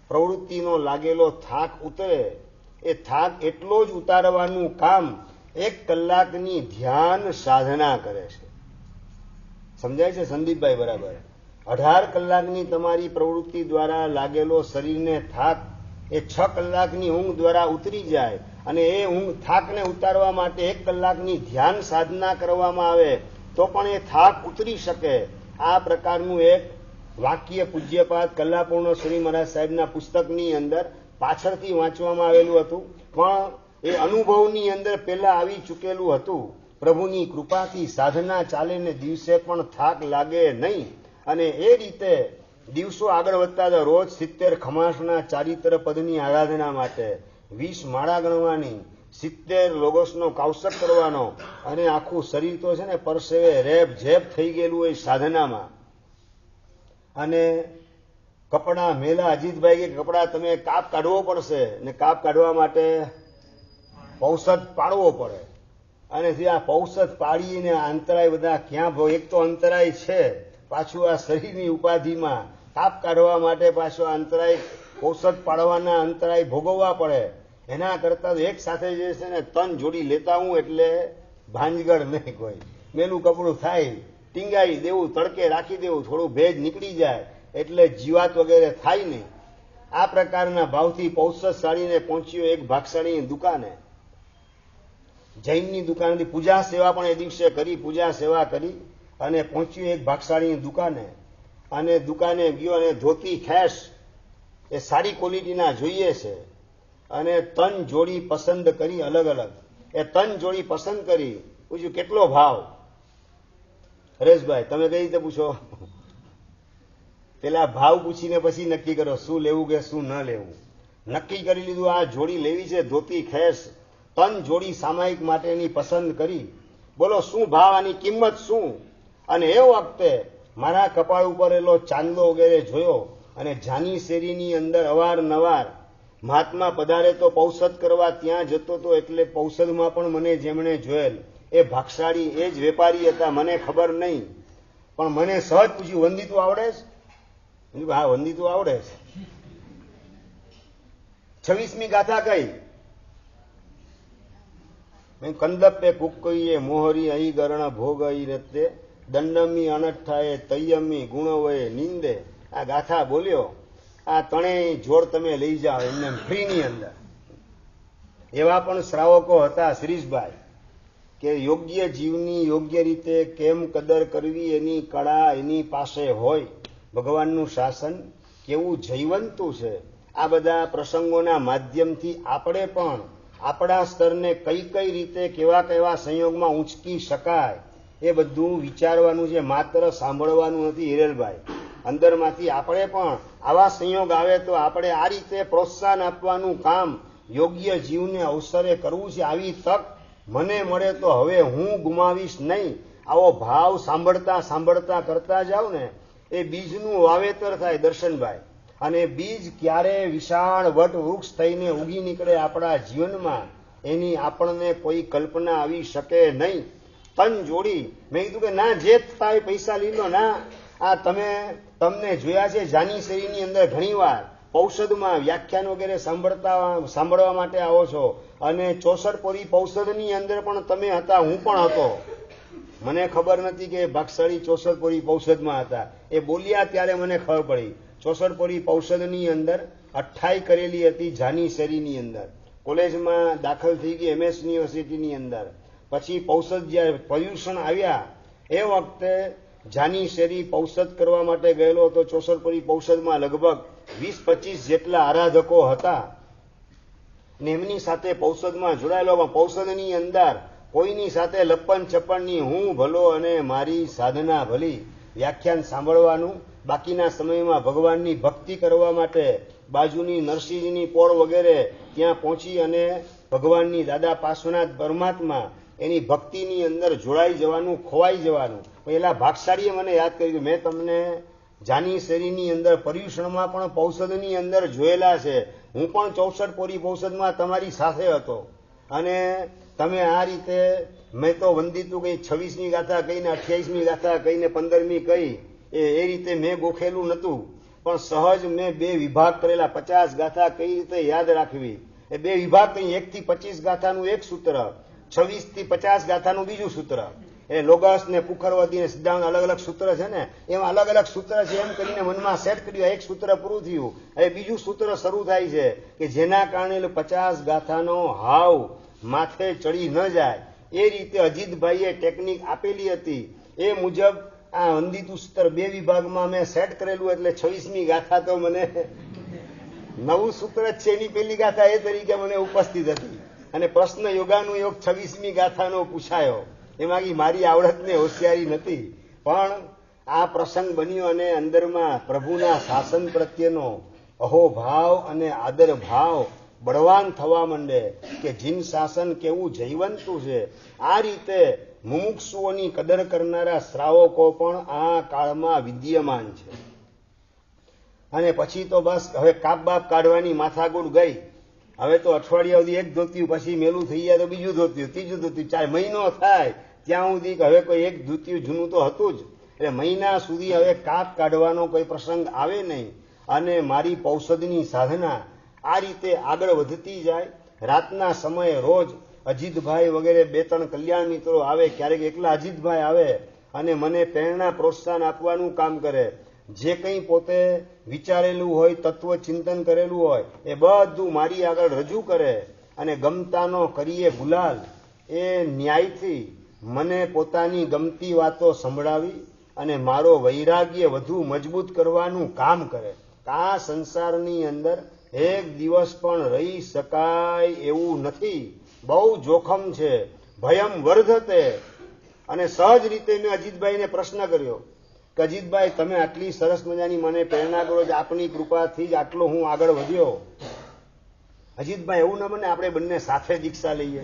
પ્રવૃત્તિનો લાગેલો થાક ઉતરે એ થાક એટલો જ ઉતારવાનું કામ 1 કલાકની ધ્યાન સાધના કરે છે. સમજાય છે સંદીપભાઈ? બરાબર. 18 કલાકની તમારી પ્રવૃત્તિ દ્વારા લાગેલો શરીરને થાક એ 6 કલાકની ઊંઘ દ્વારા ઉતરી જાય અને એ ઊંઘ થાકને ઉતારવા માટે 1 કલાકની ધ્યાન સાધના કરવામાં આવે તો પણ એ થાક ઉતરી શકે. આ પ્રકારનું એક વાક્ય પૂજ્યપાદ કલાપૂર્ણ શ્રી મહારાજ સાહેબના પુસ્તકની અંદર પાછળથી વાંચવામાં આવેલું હતું પણ એ અનુભવની અંદર પહેલા આવી ચૂકેલું હતું. પ્રભુની કૃપાથી સાધના ચાલે ને દિવસે પણ થાક લાગે નહીં અને એ રીતે દિવસો આગળ વધતા હતા. રોજ 70 ખમાસના ચારિત્ર પદની આરાધના માટે 20 માળા ગણવાની, 70 લોગોસનો કાવસક કરવાનો અને આખું શરીર તો છે ને પરસેવે રેબ ઝેબ થઈ ગયેલું હોય સાધનામાં. અને કપડા મેલા, અજીતભાઈ કે કપડા તમે કાપ કાઢવો પડશે ને કાપ કાઢવા માટે પૌષધ પાડવો પડે અને આ પૌષધ પાડીને અંતરાય બધા ક્યાં? એક તો અંતરાય છે, પાછું આ શરીરની ઉપાધિમાં કાપ કાઢવા માટે પાછો અંતરાય, પૌષધ પાડવાના અંતરાય ભોગવવા પડે. એના કરતા એક સાથે જે છે ને 3 જોડી લેતા હું એટલે ભાંજગળ નહીં. કોઈ મેલું કપડું થાય ટીંગાઈ દેવું, તડકે રાખી દેવું, થોડું ભેજ નીકળી જાય એટલે જીવાત વગેરે થાય નહીં. આ પ્રકારના ભાવથી પૌષધ સાડીને પહોંચ્યો એક ભાગશાળીની દુકાને. જૈનની દુકાનથી પૂજા સેવા પણ એ દિવસે કરી, પૂજા સેવા કરી અને પહોંચ્યો એક ભાગશાળીની દુકાને. અને દુકાને ગયો અને ધોતી ખેસ એ સારી ક્વોલિટીના જોઈએ છે અને 3 જોડી પસંદ કરી અલગ અલગ. એ 3 જોડી પસંદ કરી. પૂછ્યું કેટલો ભાવ? હરેશભાઈ તમે કઈ રીતે પૂછો? પેલા ભાવ પૂછીને પછી નક્કી કરો શું લેવું કે શું ન લેવું. નક્કી કરી લીધું આ જોડી લેવી છે ધોતી ખેસ. 3 જોડી સામાયિક માટેની પસંદ કરી. બોલો શું ભાવ, આની કિંમત શું? અને એ વખતે મારા કપાળ ઉપર એલો ચાંદલો વગેરે જોયો અને જાની શેરીની અંદર અવારનવાર મહાત્મા પધારે તો પૌષધ કરવા ત્યાં જતો હતો એટલે પૌષધમાં પણ મને જેમણે જોયેલ એ ભાગશાળી એ જ વેપારી હતા. મને ખબર નહીં પણ મને સહજ પૂછ્યું વંદિતું આવડે છે? હા વંદિતું આવડે છે. 26મી ગાથા કઈ? કંદપે કુક્કઈએ મોહરી અહી ગરણ ભોગ અહી રતે દંડમી અનઠાએ તૈયમી ગુણવયે નિંદે. આ ગાથા બોલ્યો, આ ત્રણેય જોડ તમે લઈ જાઓ એમને ફ્રીની અંદર. એવા પણ શ્રાવકો હતા શિરીષભાઈ કે યોગ્ય જીવની યોગ્ય રીતે કેમ કદર કરવી એની કળા એની પાસે હોય. ભગવાનનું શાસન કેવું જયવંતું છે. આ બધા પ્રસંગોના માધ્યમથી આપણે પણ આપણા સ્તરને કઈ કઈ રીતે કેવા કેવા સંયોગમાં ઊંચકી શકાય એ બધું વિચારવાનું છે, માત્ર સાંભળવાનું નથી. હિરેલભાઈ, અંદરમાંથી આપણે પણ આવા સંયોગ આવે તો આપણે આ રીતે પ્રોત્સાહન આપવાનું કામ યોગ્ય જીવને અવસરે કરવું છે. આવી તક મને મળે તો હવે હું ગુમાવીશ નહીં. આવો ભાવ સાંભળતા સાંભળતા કરતા જાવ ને એ બીજનું વાવેતર થાય દર્શનભાઈ. અને બીજ ક્યારે વિશાળ વટ વૃક્ષ થઈને ઉગી નીકળે આપણા જીવનમાં એની આપણને કોઈ કલ્પના આવી શકે નહીં. તન જોડી મેં કીધું કે ના જે થાય પૈસા લઈ લો ના. આ તમને જોયા છે જાની શેરીની અંદર ઘણીવાર પૌષદમાં વ્યાખ્યાન વગેરે સાંભળવા માટે આવો છો. અને ચોસઠપોરી પૌષદની અંદર પણ તમે હતા, હું પણ હતો. મને ખબર નથી કે ભાગશાળી ચોસઠપોરી પૌષદમાં હતા. એ બોલ્યા ત્યારે મને ખબર પડી. ચોસઠપોરી પૌષદની અંદર 28 કરેલી હતી જાની શેરીની અંદર. કોલેજમાં દાખલ થઈ ગઈ MS યુનિવર્સિટીની અંદર. પછી પૌષદ જ્યારે પર્યુષણ આવ્યા એ વખતે જાની શેરી પૌષદ કરવા માટે ગયેલો હતો. ચોસઠપોરી પૌષદમાં લગભગ 20-25 જેટલા આરાધકો હતા ને એમની સાથે પૌષદમાં જોડાયેલો. પૌષદની અંદર કોઈની સાથે લપન ચપ્પણની હું ભલો અને મારી સાધના ભલી વ્યાખ્યાન સાંભળવાનું. બાકીના સમયમાં ભગવાનની ભક્તિ કરવા માટે બાજુની નરસિંહજીની પોળ વગેરે ત્યાં પહોંચી અને ભગવાનની દાદા પાર્શ્વનાથ પરમાત્મા એની ભક્તિની અંદર જોડાઈ જવાનું, ખોવાઈ જવાનું. પહેલા ભાગશાળીએ મને યાદ કર્યું, મેં તમને જાની શેરીની અંદર પર્યુષણમાં પણ પૌષદની અંદર જોયેલા છે. હું પણ 64 પૌષદમાં તમારી સાથે હતો. અને તમે આ રીતે મેં તો વંદિતું કઈ 26મી ગાથા કહીને 28મી ગાથા કહીને 15મી કહી એ રીતે મેં ગોખેલું નહોતું. પણ સહજ મેં 2 વિભાગ કરેલા. 50 ગાથા કઈ રીતે યાદ રાખવી એ 2 વિભાગ કઈ. 1 થી 25 ગાથાનું એક સૂત્ર, 26 થી 50 ગાથાનું બીજું સૂત્ર. એ લોગસ ને પુખરવતી ને સિદ્ધાંત અલગ અલગ સૂત્ર છે ને, એમાં અલગ અલગ સૂત્ર છે એમ કરીને મનમાં સેટ કર્યું. એક સૂત્ર પૂરું થયું, હવે બીજું સૂત્ર શરૂ થાય છે કે જેના કારણે 50 ગાથાનો હાવ માથે ચડી ન જાય એ રીતે અજીતભાઈએ ટેકનિક આપેલી હતી. એ મુજબ આ વંદિતું સૂત્ર 2 વિભાગમાં મેં સેટ કરેલું. એટલે 26મી ગાથા તો મને નવું સૂત્ર જ છે એની પહેલી ગાથા એ તરીકે મને ઉપસ્થિત હતી. અને પ્રશ્ન યોગાનુયોગ 26મી ગાથાનો પૂછાયો. એમાં મારી આવડતને હોશિયારી નથી, પણ આ પ્રસંગ બન્યો અને અંદરમાં પ્રભુના શાસન પ્રત્યેનો અહોભાવ અને આદર ભાવ બળવાન થવા માંડે કે જીન શાસન કેવું જયવંતું છે. આ રીતે મુમુક્ષુઓની કદર કરનારા શ્રાવકો પણ આ કાળમાં વિદ્યમાન છે. અને પછી તો બસ હવે કાપ બાપ કાઢવાની માથાકૂટ ગઈ. હવે તો અઠવાડિયા સુધી એક ધોતિયું, પછી મેલું થઈ જાય તો બીજું ધોતિયું, ત્રીજું ધોતિયું, 4 મહિનો થાય ત્યાં સુધી હવે કોઈ એક ધોતિયું જૂનું તો હતું જ. એટલે મહિના સુધી હવે કાપ કાઢવાનો કોઈ પ્રસંગ આવે નહીં. અને મારી પૌષદની સાધના આ રીતે આગળ વધતી જાય. રાતના સમયે રોજ અજીતભાઈ વગેરે 2-3 કલ્યાણ મિત્રો આવે, ક્યારેક એકલા અજીતભાઈ આવે અને મને પ્રેરણા પ્રોત્સાહન આપવાનું કામ કરે. જે કંઈ પોતે વિચારેલું હોય, તત્વ ચિંતન કરેલું હોય એ બધું મારી આગળ રજૂ કરે. અને ગમતાનો કરીએ ગુલાલ એ ન્યાયથી મને પોતાની ગમતી વાતો સંભળાવી અને મારો વૈરાગ્ય વધુ મજબૂત કરવાનું કામ કરે. આ સંસારની અંદર એક દિવસ પણ રહી શકાય એવું નથી. બહુ જોખમ છે. ભયમ વર્ધતે. અને સહજ રીતે મેં અજીતભાઈને પ્રશ્ન કર્યો કે અજીતભાઈ, તમે આટલી સરસ મજાની મને પ્રેરણા કરો છો, આપની કૃપાથી જ આટલો હું આગળ વધ્યો. અજીતભાઈ, એવું ન બને આપણે બંને સાથે દીક્ષા લઈએ?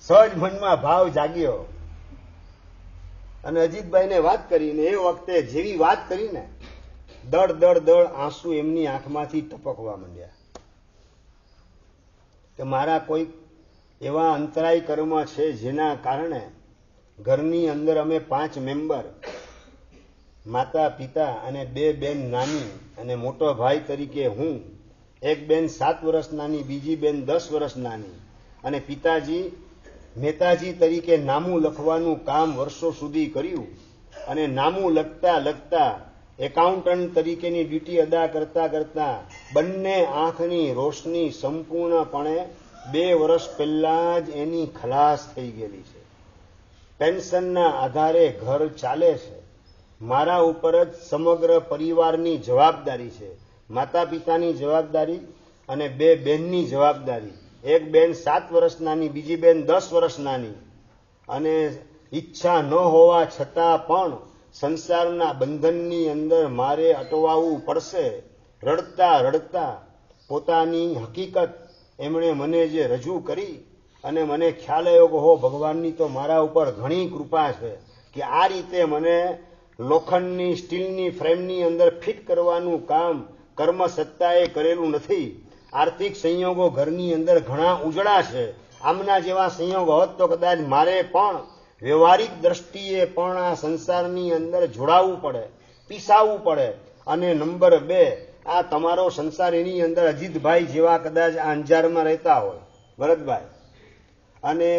સહજ મનમાં ભાવ જાગ્યો અને અજીતભાઈને વાત કરીને એ વખતે જેવી વાત કરીને દળ દળ દળ આંસુ એમની આંખમાંથી ટપકવા માંડ્યા કે મારા કોઈ એવા અંતરાય કર્મ છે જેના કારણે ઘરની અંદર અમે 5 મેમ્બર, માતા પિતા અને 2 બેન નાની અને મોટો ભાઈ તરીકે હું, એક બેન 7 વર્ષ નાની, બીજી બેન 10 વર્ષ નાની. અને પિતાજી મહેતાજી તરીકે નામું લખવાનું કામ વર્ષો સુધી કર્યું. અને નામું લખતા લખતા એકાઉન્ટન્ટ તરીકેની ડ્યુટી અદા કરતા કરતા બંને આંખની રોશની સંપૂર્ણપણે 2 વર્ષ પહેલા જ એની ખલાસ થઈ ગયેલી છે. પેન્શનના આધારે ઘર ચાલે છે. મારા ઉપર જ સમગ્ર પરિવારની જવાબદારી છે. માતા પિતાની જવાબદારી અને 2 બહેનની જવાબદારી. એક બેન 7 વર્ષ નાની, બીજી બેન 10 વર્ષ નાની. અને ઈચ્છા ન હોવા છતાં પણ સંસારના બંધનની અંદર મારે અટવાવું પડશે. રડતા રડતા પોતાની હકીકત એમણે મને જે રજૂ કરી અને મને ખ્યાલ આવ્યો કે હો, ભગવાનની તો મારા ઉપર ઘણી કૃપા છે કે આ રીતે મને લોખંડની સ્ટીલની ફ્રેમની અંદર ફિટ કરવાનું કામ કર્મ સત્તાએ કરેલું નથી. આર્થિક સંયોગો ઘરની અંદર ઘણા ઉજળા છે. આમના જેવા સંયોગો હોત તો કદાચ મારે પણ વ્યવહારિક દ્રષ્ટિએ પણ આ સંસારની અંદર જોડાવવું પડે, પીસાવવું પડે. અને નંબર 2, આ તમારો સંસાર એની અંદર અજીતભાઈ જેવા કદાચ આ અંજારમાં રહેતા હોય, ભરતભાઈ, અને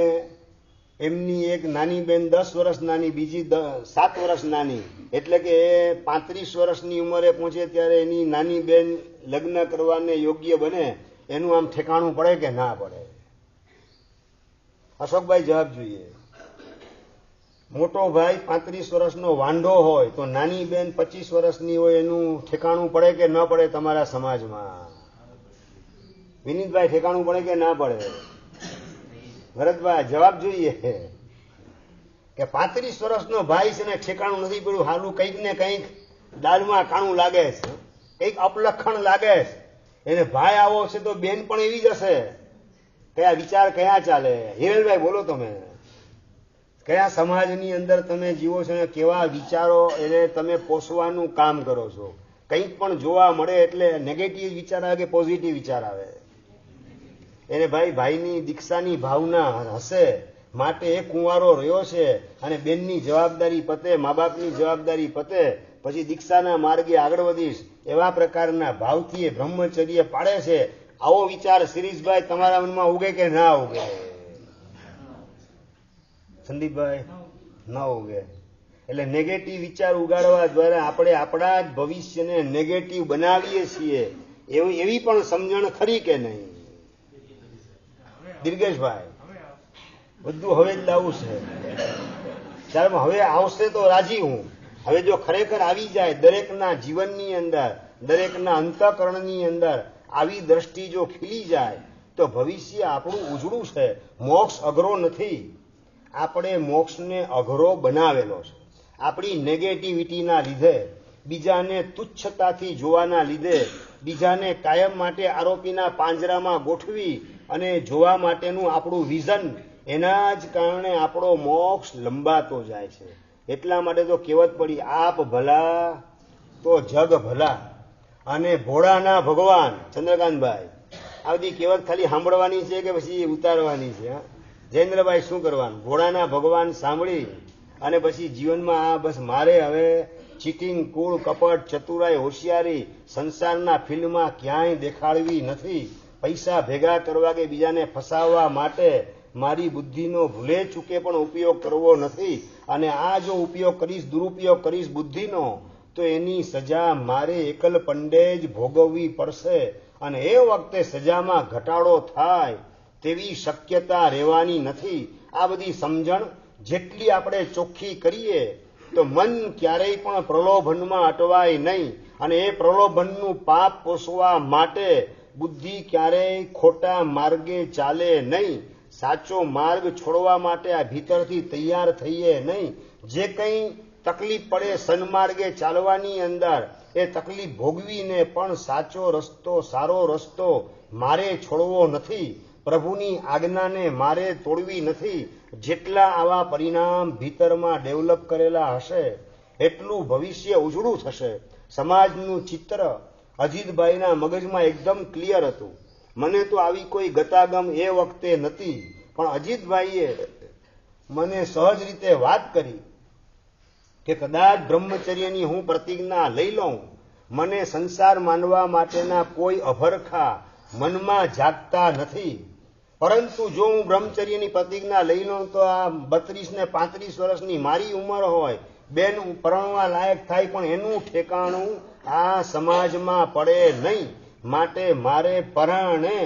એમની એક નાની બેન 10 વર્ષ નાની, બીજી 7 વર્ષ નાની. એટલે કે 35 વર્ષની ઉંમરે પહોંચે ત્યારે એની નાની બેન લગ્ન કરવાને યોગ્ય બને, એનું આમ ઠેકાણું પડે કે ના પડે? અશોકભાઈ જવાબ જોઈએ. મોટો ભાઈ 35 વર્ષનો વાંઢો હોય તો નાની બેન 25 વર્ષની હોય, એનું ઠેકાણું પડે કે ન પડે તમારા સમાજમાં? વિનીતભાઈ, ઠેકાણું પડે કે ના પડે? ભરતભાઈ, જવાબ જોઈએ કે 35 વર્ષનો ભાઈ છે ને ઠેકાણું નથી પડ્યું. હાલું કંઈક ને કંઈક દાળમાં કાણું લાગે છે, કંઈક અપલખણ લાગે છે. એને ભાઈ આવો છે તો બેન પણ એવી જ હશે. કયા વિચાર કયા ચાલે? હિરેનભાઈ બોલો, તમે કયા સમાજની અંદર તમે જીવો છો ને કેવા વિચારો એને તમે પોષવાનું કામ કરો છો? કંઈક પણ જોવા મળે એટલે નેગેટિવ વિચાર આવે કે પોઝિટિવ વિચાર આવે? એને ભાઈની દીક્ષાની ભાવના હશે માટે એ કુંવારો રહ્યો છે અને બેનની જવાબદારી પતે, મા બાપની જવાબદારી પતે, પછી દીક્ષાના માર્ગે આગળ વધીશ એવા પ્રકારના ભાવથી એ બ્રહ્મચર્ય પાડે છે. આવો વિચાર શિરીષભાઈ તમારા મનમાં ઉગે કે ના ઉગે? સંદીપભાઈ, ન ઉગે. એટલે નેગેટિવ વિચાર ઉગાડવા દ્વારા આપણે આપણા જ ભવિષ્યને નેગેટિવ બનાવીએ છીએ. એવી પણ સમજણ ખરી કે નહીં? દિર્ગેશભાઈ, બધું હવે જ લાવવું છે. ત્યારે હવે આવશે તો રાજી હું. હવે જો ખરેખર આવી જાય દરેકના જીવનની અંદર, દરેકના અંતઃકરણની અંદર આવી દ્રષ્ટિ જો ખીલી જાય તો ભવિષ્ય આપણું ઉજળું છે. મોક્ષ અઘરો નથી, આપણે મોક્ષને અઘરો બનાવેલો છે. આપણી નેગેટિવિટીના લીધે, બીજાને તુચ્છતાથી જોવાના લીધે, બીજાને કાયમ માટે આરોપીના પાંજરામાં ગોઠવી અને જોવા માટેનું આપણું વિઝન, એના જ કારણે આપણો મોક્ષ લંબાતો જાય છે. એટલા માટે તો કહેવત પડી, આપ ભલા તો જગ ભલા અને ભોળાના ભગવાન. ચંદ્રકાંતભાઈ, આ બધી કહેવત ખાલી સાંભળવાની છે કે પછી ઉતારવાની છે? જયેન્દ્રભાઈ, શું કરવાનું? ભોળાના ભગવાન સાંભળી અને પછી જીવનમાં આ બસ મારે હવે ચીટિંગ, કૂળ, કપટ, ચતુરાઈ, હોશિયારી સંસારના ફિલ્ડમાં ક્યાંય દેખાડવી નથી. પૈસા ભેગા કરવા કે બીજાને ફસાવવા માટે મારી બુદ્ધિનો ભૂલે ચૂકે પણ ઉપયોગ કરવો નથી. અને આ જો ઉપયોગ કરીશ, દુરુપયોગ કરીશ બુદ્ધિનો, તો એની સજા મારે એકલ પંડે જ ભોગવવી પડશે. અને એ વખતે સજામાં ઘટાડો થાય તેવી શક્યતા રહેવાની નથી. આ બધી સમજણ જેટલી આપણે ચોખ્ખી કરીએ તો મન ક્યારેય પણ પ્રલોભનમાં અટવાય નહીં. અને એ પ્રલોભનનું પાપ પોષવા માટે બુદ્ધિ ક્યારેય ખોટા માર્ગે ચાલે નહીં. સાચો માર્ગ છોડવા માટે આ ભીતરથી તૈયાર થઈએ નહીં. જે કંઈ તકલીફ પડે સન્માર્ગે ચાલવાની અંદર, એ તકલીફ ભોગવીને પણ સાચો રસ્તો, સારો રસ્તો મારે છોડવો નથી. પ્રભુની આજ્ઞાને મારે તોડવી નથી. જેટલા આવા પરિણામ ભીતરમાં ડેવલપ કરેલા હશે એટલું ભવિષ્ય ઉજળું થશે. સમાજનું ચિત્ર અજીતભાઈના મગજમાં એકદમ ક્લિયર હતું. મને તો આવી કોઈ ગતાગમ એ વખતે નથી, પણ અજીતભાઈએ મને સહજ રીતે વાત કરી કે કદાચ બ્રહ્મચર્યની હું પ્રતિજ્ઞા લઈ લઉં મને સંસાર માનવા માટેના કોઈ અભરખા મનમાં જાગતા નથી. પરંતુ જો હું બ્રહ્મચર્યની પ્રતિજ્ઞા લઈ લઉં તો આ 32 ને 35 વર્ષની મારી ઉંમર હોય, બેન પરણવા લાયક થાય, પણ એનું ઠેકાણું આ સમાજમાં પડે નહીં. માટે મારે પરાણે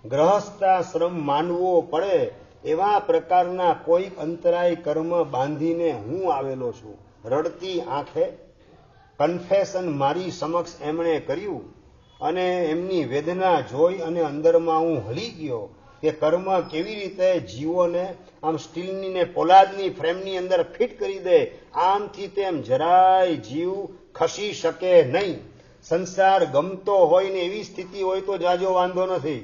ગ્રહસ્થાશ્રમ માનવો પડે. એવા પ્રકારના કોઈક અંતરાય કર્મ બાંધીને હું આવેલો છું. રડતી આંખે કન્ફેશન મારી સમક્ષ એમણે કર્યું અને એમની વેદના જોઈ અને અંદરમાં હું હલી ગયો કે કર્મ કેવી રીતે જીવોને આમ સ્ટીલની ને પોલાદની ફ્રેમની અંદર ફિટ કરી દે. આમથી તેમ જરાય જીવ ખસી શકે નહીં. સંસાર ગમતો હોય ને એવી સ્થિતિ હોય તો જાજો વાંધો નથી,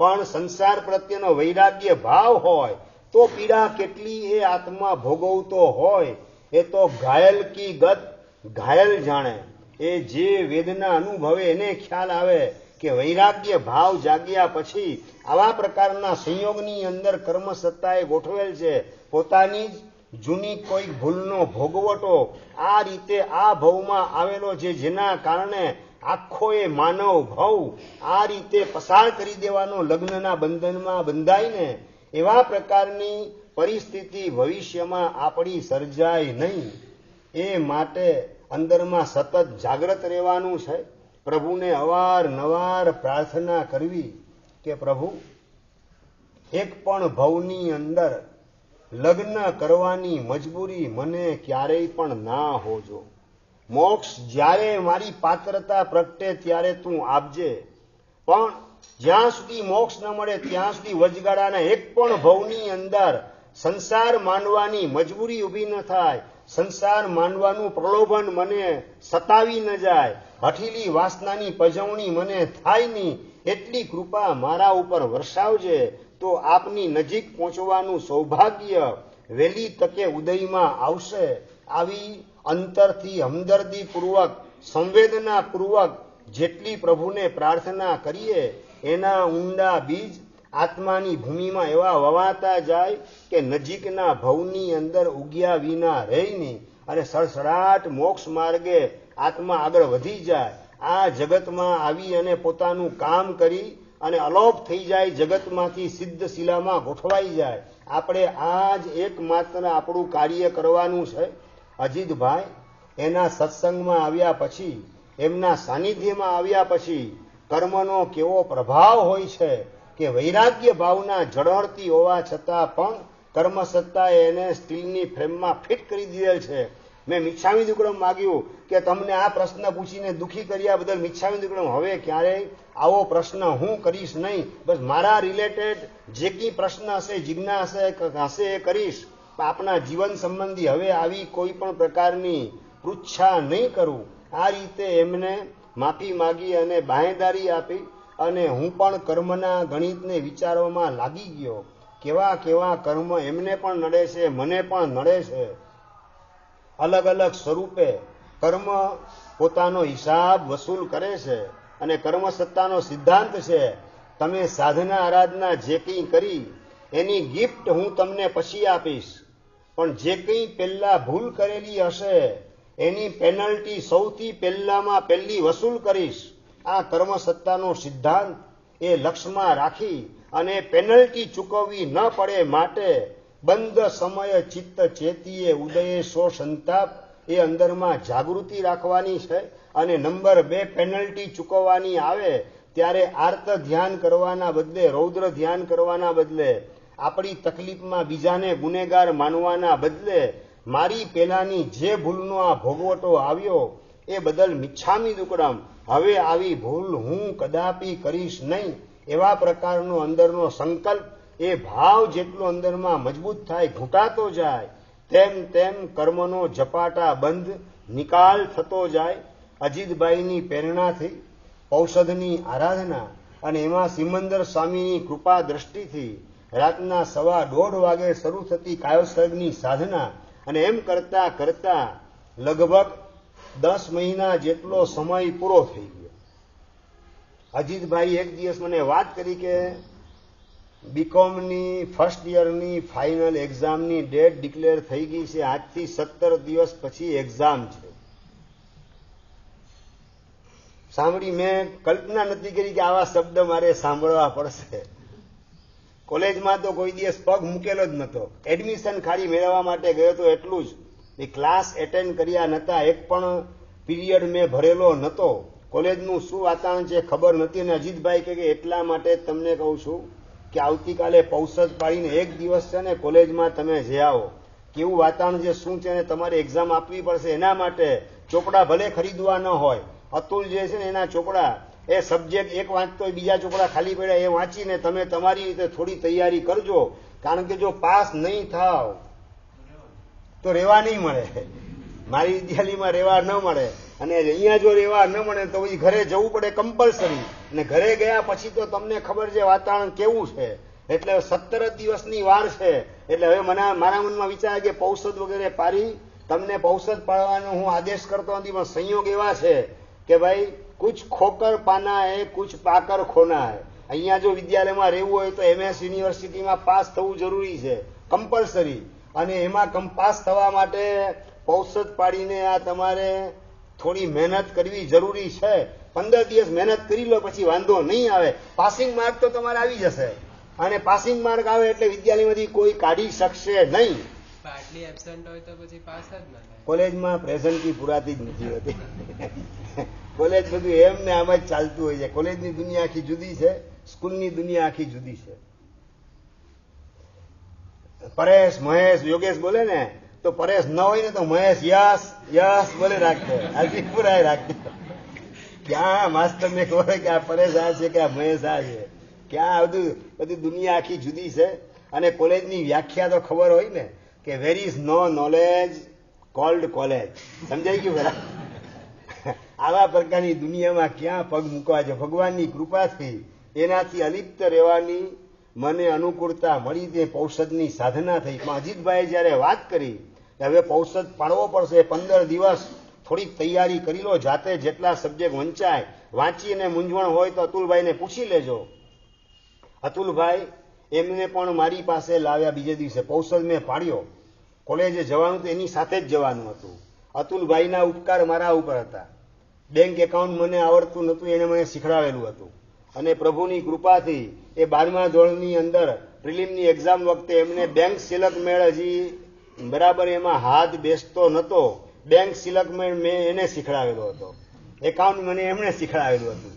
પણ સંસાર પ્રત્યેનો વૈરાગ્ય ભાવ હોય તો પીડા કેટલી એ આત્મા ભોગવતો હોય એ તો ઘાયલ કી ગત ઘાયલ જાણે. એ જે વેદના અનુભવે એને ખ્યાલ આવે કે વૈરાગ્ય ભાવ જાગ્યા પછી આવા પ્રકારના સંયોગની અંદર કર્મ સત્તાએ ગોઠવેલ છે. પોતાની જ જૂની કોઈક ભૂલનો ભોગવટો આ રીતે આ ભવમાં આવેલો છે, જેના કારણે આખો એ માનવ ભવ આ રીતે પસાર કરી દેવાનો લગ્નના બંધનમાં બંધાઈને એવા પ્રકારની પરિસ્થિતિ ભવિષ્યમાં આપણી સર્જાય નહીં. એ માટે અંદરમાં સતત જાગ્રત રહેવાનું છે. પ્રભુને અવારનવાર પ્રાર્થના કરવી કે પ્રભુ, એક પણ ભવની અંદર લગ્ન કરવાની મજબૂરી મને ક્યારેય પણ ના હોજો. મોક્ષ જ્યારે મારી પાત્રતા પ્રગટે ત્યારે તું આપજે, પણ જ્યાં સુધી મોક્ષ ન મળે ત્યાં સુધી વચગાળાના એક પણ ભવની અંદર સંસાર માનવાની મજબૂરી ઊભી ન થાય, સંસાર માનવાનું પ્રલોભન મને સતાવી ન જાય, હઠીલી વાસનાની પજવણી મને થાય નહીં. એટલી કૃપા મારા ઉપર વરસાવજે તો આપની નજીક પહોંચવાનું સૌભાગ્ય વહેલી તકે ઉદયમાં આવશે. આવી અંતરથી હમદર્દીપૂર્વક સંવેદનાપૂર્વક જેટલી પ્રભુને પ્રાર્થના કરીએ એના ઊંડા બીજ આત્માની ભૂમિમાં એવા વવાતા જાય કે નજીકના ભવની અંદર ઉગ્યા વિના રહે નહીં અને સડસડાટ મોક્ષ માર્ગે આત્મા આગળ વધી જાય. આ જગતમાં આવી અને પોતાનું કામ કરી અને અલોપ થઈ જાય, જગતમાંથી સિદ્ધ શિલામાં ગોઠવાઈ જાય. આપણે આ જ એકમાત્ર આપણું કાર્ય કરવાનું છે. અજીતભાઈ એના સત્સંગમાં આવ્યા પછી, એમના સાનિધ્યમાં આવ્યા પછી કર્મનો કેવો પ્રભાવ હોય છે કે વૈરાગ્ય ભાવના ઝળહળતી હોવા છતાં પણ કર્મ સત્તાએ એને સ્ટીલની ફ્રેમમાં ફિટ કરી દીધેલ છે. મેં મિચ્છામી દુક્કડમ માગ્યું કે તમને આ પ્રશ્ન પૂછીને દુઃખી કર્યા બદલ મિચ્છામી દુક્કડમ હવે ક્યારેય આવો પ્રશ્ન હું કરીશ નહીં. બસ મારા રિલેટેડ જે કંઈ પ્રશ્ન હશે, જિજ્ઞાસા હશે એ કરીશ. આપણા જીવન સંબંધી હવે આવી કોઈ પણ પ્રકારની પૃચ્છા નહીં કરું. આ રીતે એમને માફી માગી અને બાહેંધરી આપી અને હું પણ કર્મના ગણિતને વિચારવામાં લાગી ગયો. કેવા કેવા કર્મ એમને પણ નડે છે, મને પણ નડે છે. અલગ અલગ સ્વરૂપે કર્મ પોતાનો હિસાબ વસૂલ કરે છે અને કર્મ સત્તાનો સિદ્ધાંત છે તમે સાધના આરાધના જે કંઈ કરી એની ગિફ્ટ હું તમને પછી આપીશ, પણ જે કંઈ પહેલા ભૂલ કરેલી હશે એની પેનલ્ટી સૌથી પહેલામાં પહેલી વસૂલ કરીશ. આ કર્મ સત્તાનો સિદ્ધાંત એ લક્ષમાં રાખી અને પેનલ્ટી ચૂકવવી ન પડે માટે બંધ સમય ચિત્ત ચેતીએ ઉદયે સો સંતાપ એ અંદરમાં જાગૃતિ રાખવાની છે. અને નંબર 2, પેનલ્ટી ચૂકવવાની આવે ત્યારે આર્ત ધ્યાન કરવાના બદલે, રૌદ્ર ધ્યાન કરવાના બદલે, આપણી તકલીફમાં બીજાને ગુનેગાર માનવાના બદલે મારી પેલાની જે ભૂલનો આ ભોગવટો આવ્યો એ બદલ મિચ્છામી દુક્કડમ, હવે આવી ભૂલ હું કદાપી કરીશ નહીં. એવા પ્રકારનો અંદરનો સંકલ્પ, એ ભાવ જેટલો અંદરમાં મજબૂત થાય, ઘૂંટાતો જાય, તેમ તેમ કર્મનો ઝપાટા બંધ નિકાલ થતો જાય. અજીતભાઈની પ્રેરણાથી, ઔષધની આરાધના અને એમાં સિમંદર સ્વામીની કૃપા દ્રષ્ટિથી રાતના 1:15 વાગે શરૂ થતી કાયોસર્ગની સાધના અને એમ કરતા કરતા લગભગ 10 મહિના જેટલો સમય પૂરો થઈ ગયો. અજીતભાઈ એક દિવસ મને વાત કરી કે બીકોમની ફર્સ્ટ યરની ફાઇનલ એક્ઝામની ડેટ ડિક્લેર થઈ ગઈ છે, આજથી 17 દિવસ પછી એક્ઝામ છે. સાંભળી મેં કલ્પના નથી કરી કે આવા શબ્દ મારે સાંભળવા પડશે. કોલેજમાં તો કોઈ દિવસ પગ મૂકેલો જ નહોતો. એડમિશન ખાલી મેળવવા માટે ગયો તો એટલું જ. એ ક્લાસ એટેન્ડ કર્યા નહોતા, એક પણ પીરિયડ મેં ભરેલો નહોતો. કોલેજનું શું વાતાવરણ છે ખબર નથી. અને અજીતભાઈ કહે કે એટલા માટે તમને કહું છું કે આવતીકાલે પૌષદ પાડીને એક દિવસ છે ને કોલેજમાં તમે જઈ આવો. કેવું વાતાવરણ છે, શું છે, અને તમારે એક્ઝામ આપવી પડશે. એના માટે ચોપડા ભલે ખરીદવા ન હોય, અતુલ જે છે ને એના ચોપડા, એ સબ્જેક્ટ એક વાંચતો હોય, બીજા ચોપડા ખાલી પડ્યા એ વાંચીને તમે તમારી રીતે થોડી તૈયારી કરજો. કારણ કે જો પાસ નહીં થાવ તો રહેવા નહીં મળે. મારી વિદ્યાલયમાં રહેવા ન મળે, અને અહીંયા જો રહેવા ન મળે તો પછી ઘરે જવું પડે કમ્પલસરી. અને ઘરે ગયા પછી તો તમને ખબર છે વાતાવરણ કેવું છે. એટલે 17 દિવસની વાર છે. એટલે હવે મારા મનમાં વિચાર કે પૌષદ વગેરે પાડી તમને પૌષદ પાડવાનો હું આદેશ કરતો નથી, પણ સંયોગ એવા છે કે ભાઈ કુછ ખોકર પાના હે, કુછ પાકર ખોના હે. અહીંયા જો વિદ્યાલયમાં રહેવું હોય તો MS યુનિવર્સિટીમાં પાસ થવું જરૂરી છે, કમ્પલસરી. અને એમાં પાસ થવા માટે પૌષદ પાડીને આ તમારે થોડી મહેનત કરવી જરૂરી છે. 15 દિવસ મહેનત કરી લો પછી વાંધો નહીં આવે. પાસિંગ માર્ક તો તમારે આવી જશે, અને પાસિંગ માર્ક આવે એટલે વિદ્યાલયમાંથી કોઈ કાઢી શકશે નહીં. આટલી એબસન્ટ હોય તો પછી પાસ જ ના થાય. કોલેજમાં પ્રેઝન્ટથી પુરાતી જ નથી હોતી. કોલેજ બધું એમ ને આમ જ ચાલતું હોય છે. કોલેજની દુનિયા આખી જુદી છે, સ્કૂલની દુનિયા આખી જુદી છે. પરેશ, મહેશ, યોગેશ બોલે ને તો પરેશ ન હોય ને તો મહેશ યસ યસ બોલે રાખતો, આખી પુરાય રાખતો. ક્યાં માસ્ટર ને ખબર કે આ પરેશ આ છે કે આ મહેશ આ છે. ક્યાં બધી દુનિયા આખી જુદી છે. અને કોલેજની વ્યાખ્યા તો ખબર હોય ને કે where is no knowledge called college. સમજાઈ ગયું બરાબર? આવા પ્રકારની દુનિયામાં ક્યાં પગ મૂકવા છે. ભગવાનની કૃપાથી એનાથી અલિપ્ત રહેવાની મને અનુકૂળતા મળી, તે પૌષદની સાધના થઈ. પણ અજીતભાઈએ જયારે વાત કરી કે હવે પૌષદ પાડવો પડશે, 15 દિવસ થોડીક તૈયારી કરી લો, જાતે જેટલા સબ્જેક્ટ વંચાય વાંચી, અને મૂંઝવણ હોય તો અતુલભાઈને પૂછી લેજો. અતુલભાઈ એમને પણ મારી પાસે લાવ્યા. બીજે દિવસે પૌષદ મેં પાડ્યો. કોલેજે જવાનું તો એની સાથે જ જવાનું હતું. અતુલભાઈના ઉપકાર મારા ઉપર હતા. બેંક એકાઉન્ટ મને આવડતું નહોતું, એને મને શીખડાવેલું હતું. અને પ્રભુની કૃપાથી એ 12મા ધોરણની અંદર પ્રિલિમની એક્ઝામ વખતે એમને બેંક સિલક મેળ હજી બરાબર એમાં હાથ બેસતો નહોતો. બેંક સિલક મેળ મેં એને શીખડાવેલો હતો. એકાઉન્ટ મને એમણે શીખડાવેલું હતું.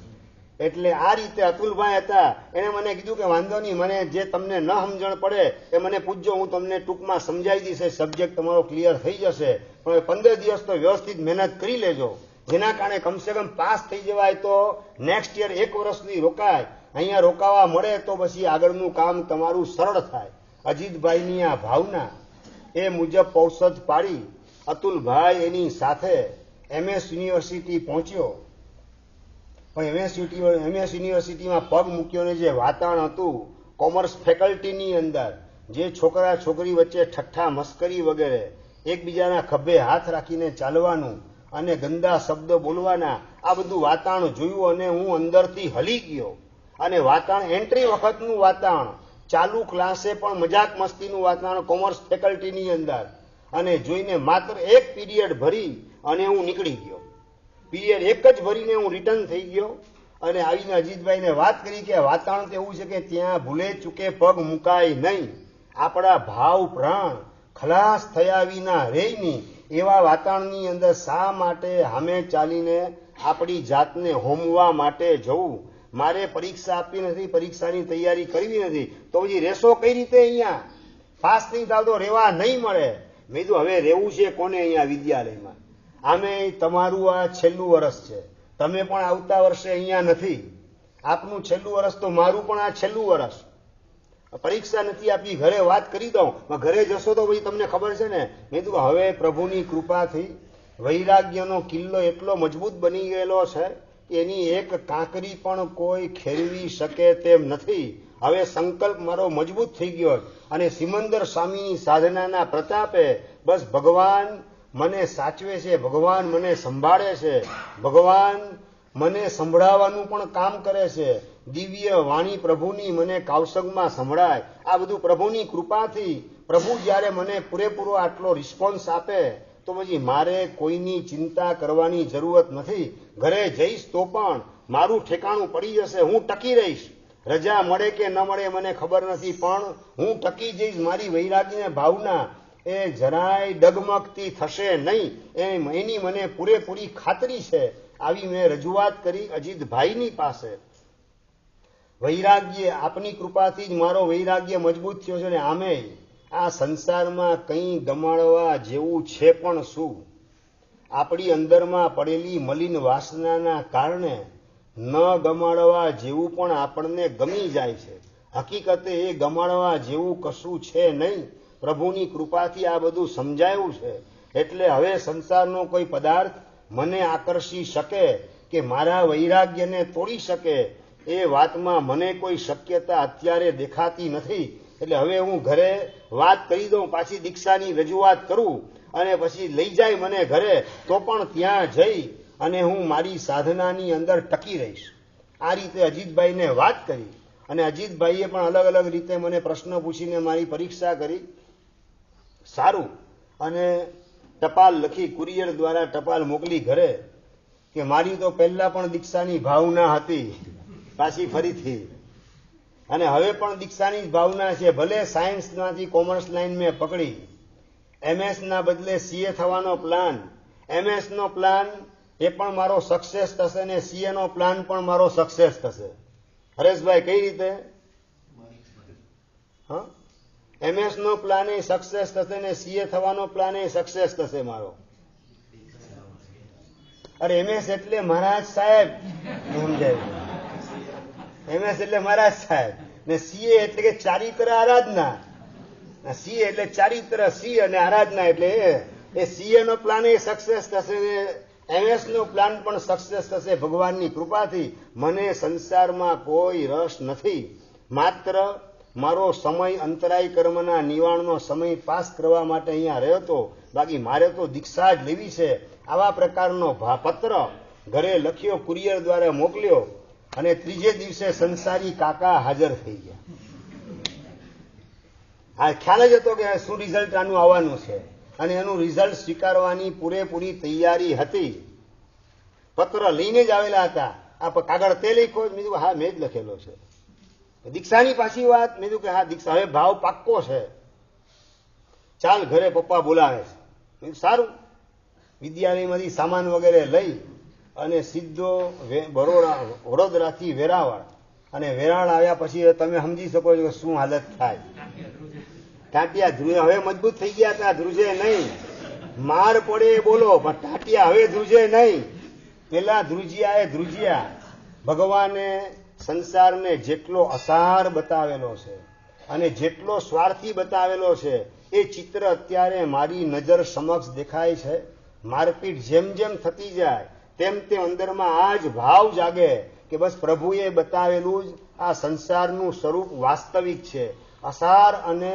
એટલે આ રીતે અતુલભાઈ હતા. એને મને કીધું કે વાંધો નહીં, મને જે તમને ન સમજણ પડે એ મને પૂછજો, હું તમને ટૂંકમાં સમજાવી દઈશ, સબ્જેક્ટ તમારો ક્લિયર થઈ જશે. પણ 15 દિવસ તો વ્યવસ્થિત મહેનત કરી લેજો, જેના કારણે કમસે કમ પાસ થઈ જવાય તો નેક્સ્ટ યર 1 વર્ષ સુધી રોકાય. અહીંયા રોકાવા મળે તો પછી આગળનું કામ તમારું સરળ થાય. અજીતભાઈની આ ભાવના એ મુજબ પૌષદ પાડી અતુલભાઈ એની સાથે MS યુનિવર્સિટી પહોંચ્યો. પણ MS યુનિવર્સિટીમાં પગ મૂક્યોને જે વાતાવરણ હતું કોમર્સ ફેકલ્ટીની અંદર, જે છોકરા છોકરી વચ્ચે ઠઠ્ઠા મસ્કરી વગેરે, એકબીજાના ખભે હાથ રાખીને ચાલવાનું અને ગંદા શબ્દો બોલવાના, આ બધું વાતાવરણ જોયું અને હું અંદરથી હલી ગયો. અને વાતાવરણ એન્ટ્રી વખતનું વાતાવરણ, ચાલુ ક્લાસે પણ મજાક મસ્તીનું વાતાવરણ કોમર્સ ફેકલ્ટીની અંદર, અને જોઈને માત્ર એક પીરિયડ ભરી અને હું નીકળી ગયો. પીરિયડ એક જ ભરીને હું રિટર્ન થઈ ગયો. અને આવીને અજીતભાઈને વાત કરી કે વાતાવરણ તો એવું છે કે ત્યાં ભૂલે ચૂકે પગ મુકાય નહીં. આપણા ભાવ પ્રાણ ખલાસ થયા વિના રહે નહીં. એવા વાતાવરણની અંદર શા માટે સામે ચાલીને આપણી જાતને હોમવા માટે જવું? મારે પરીક્ષા આપવી નથી, પરીક્ષાની તૈયારી કરવી નથી, તો પછી રહેશો કઈ રીતે? અહીંયા પાસ નહીં થાવ તો રહેવા નહીં મળે. મેં કીધું હવે રહેવું છે કોને અહીંયા વિદ્યાલયમાં? આમે તમારું આ છેલ્લું વર્ષ છે, તમે પણ આવતા વર્ષે અહીંયા નથી. આપનું છેલ્લું વર્ષ તો મારું પણ આ છેલ્લું વર્ષ. પરીક્ષા નથી આપી, ઘરે વાત કરી દઉં, ઘરે જશો તો પછી તમને ખબર છે ને. મેં કીધું હવે પ્રભુની કૃપાથી વૈરાગ્યનો કિલ્લો એટલો મજબૂત બની ગયેલો છે કે એની એક કાંકરી પણ કોઈ ખેરવી શકે તેમ નથી. હવે સંકલ્પ મારો મજબૂત થઈ ગયો. અને સિમંદર સ્વામીની સાધનાના પ્રતાપે બસ ભગવાન મને સાચવે છે, ભગવાન મને સંભાળે છે, ભગવાન મને સંભળાવવાનું પણ કામ કરે છે. દિવ્ય વાણી પ્રભુની મને કાવસંગમાં સંભળાય. આ બધું પ્રભુની કૃપાથી. પ્રભુ જ્યારે મને પૂરેપૂરો આટલો રિસ્પોન્સ આપે તો પછી મારે કોઈની ચિંતા કરવાની જરૂરત નથી. ઘરે જઈશ તો પણ મારું ઠેકાણું પડી જશે, હું ટકી રહીશ. રજા મળે કે ન મળે મને ખબર નથી, પણ હું ટકી જઈશ. મારી વૈરાગીને ભાવના એ જરાય ડગમગતી થશે નહીં, એની મને પૂરેપૂરી ખાતરી છે. આવી મેં રજૂઆત કરી અજીતભાઈની પાસે. વૈરાગ્ય આપની કૃપાથી જ મારો વૈરાગ્ય મજબૂત થયો છે. ને આમે આ સંસારમાં કંઈ ગમાડવા જેવું છે પણ શું? આપણી અંદરમાં પડેલી મલિન વાસનાના કારણે ન ગમાડવા જેવું પણ આપણને ગમી જાય છે. હકીકતે એ ગમાડવા જેવું કશું છે નહીં. પ્રભુની કૃપાથી આ બધું સમજાયું છે. એટલે હવે સંસારનો કોઈ પદાર્થ મને આકર્ષી શકે કે મારા વૈરાગ્યને તોડી શકે એ વાતમાં મને કોઈ શક્યતા અત્યારે દેખાતી નથી. એટલે હવે હું ઘરે વાત કરી દઉં, પાછી દીક્ષાની રજૂઆત કરું અને પછી લઈ જાય મને ઘરે, તો પણ ત્યાં જઈ અને હું મારી સાધનાની અંદર ટકી રહીશ. આ રીતે અજીતભાઈને વાત કરી અને અજીતભાઈએ પણ અલગ અલગ રીતે મને પ્રશ્ન પૂછીને મારી પરીક્ષા કરી. સારું. અને ટપાલ લખી, કુરિયર દ્વારા ટપાલ મોકલી ઘરે કે મારી તો પહેલા પણ દીક્ષાની ભાવના હતી, પાછી ફરીથી, અને હવે પણ દીક્ષાની જ ભાવના છે. ભલે સાયન્સમાંથી કોમર્સ લાઈન મેં પકડી, MS ના બદલે CA થવાનો પ્લાન, MS નો પ્લાન એ પણ મારો સક્સેસ થશે ને CA નો પ્લાન પણ મારો સક્સેસ થશે. હરેશભાઈ કઈ રીતે? હા, MS નો પ્લાન એ સક્સેસ થશે ને CA થવાનો પ્લાન એ સક્સેસ થશે મારો. અરે MS એટલે મહારાજ સાહેબ, સમજાય? MS એટલે મહારાજ સાહેબ ને CA એટલે કે ચારિત્ર આરાધના. CA એટલે ચારિત્ર, C અને આરાધના, એટલે એ CA નો પ્લાન એ સક્સેસ થશે ને MS નો પ્લાન પણ સક્સેસ થશે ભગવાનની કૃપાથી. મને સંસારમાં કોઈ રસ નથી. માત્ર મારો સમય અંતરાય કર્મના નિવારણનો સમય પાસ કરવા માટે અહીંયા રહ્યો હતો. બાકી મારે તો દીક્ષા જ લેવી છે. આવા પ્રકારનો પત્ર ઘરે લખ્યો, કુરિયર દ્વારા મોકલ્યો અને ત્રીજે દિવસે સંસારી કાકા હાજર થઈ ગયા. આ ખ્યાલ જ હતો કે શું રિઝલ્ટ આનું આવવાનું છે અને એનું રિઝલ્ટ સ્વીકારવાની પૂરેપૂરી તૈયારી હતી. પત્ર લઈને જ આવેલા હતા. આ કાગળ તે લખ્યો? મેં કીધું હા, મેં જ લખેલો છે. દીક્ષાની પાછી વાત? મેં કીધું કે હા દીક્ષા, હવે ભાવ પાક્કો છે, ચાલ ઘરે પપ્પા બોલાવે છે. સારું. વિદ્યાલયમાંથી સામાન વગેરે લઈ અને સીધો વડોદરાથી વેરાવળ, અને વેરાવળ આવ્યા પછી તમે સમજી શકો છો કે શું હાલત થાય. ટાટિયા ધ્રુજે, હવે મજબૂત થઈ ગયા હતા, ધ્રુજે નહીં. માર પડે બોલો, પણ ટાટિયા હવે ધ્રુજે નહીં. પેલા ધ્રુજિયા એ ધ્રુજિયા. ભગવાને સંસારને જેટલો અસાર બતાવેલો છે અને જેટલો સ્વાર્થી બતાવેલો છે એ ચિત્ર અત્યારે મારી નજર સમક્ષ દેખાય છે. મારપીટ જેમ જેમ થતી જાય તેમ તેમ અંદરમાં આ જ ભાવ જાગે કે બસ પ્રભુએ બતાવેલું જ આ સંસારનું સ્વરૂપ વાસ્તવિક છે. અસાર અને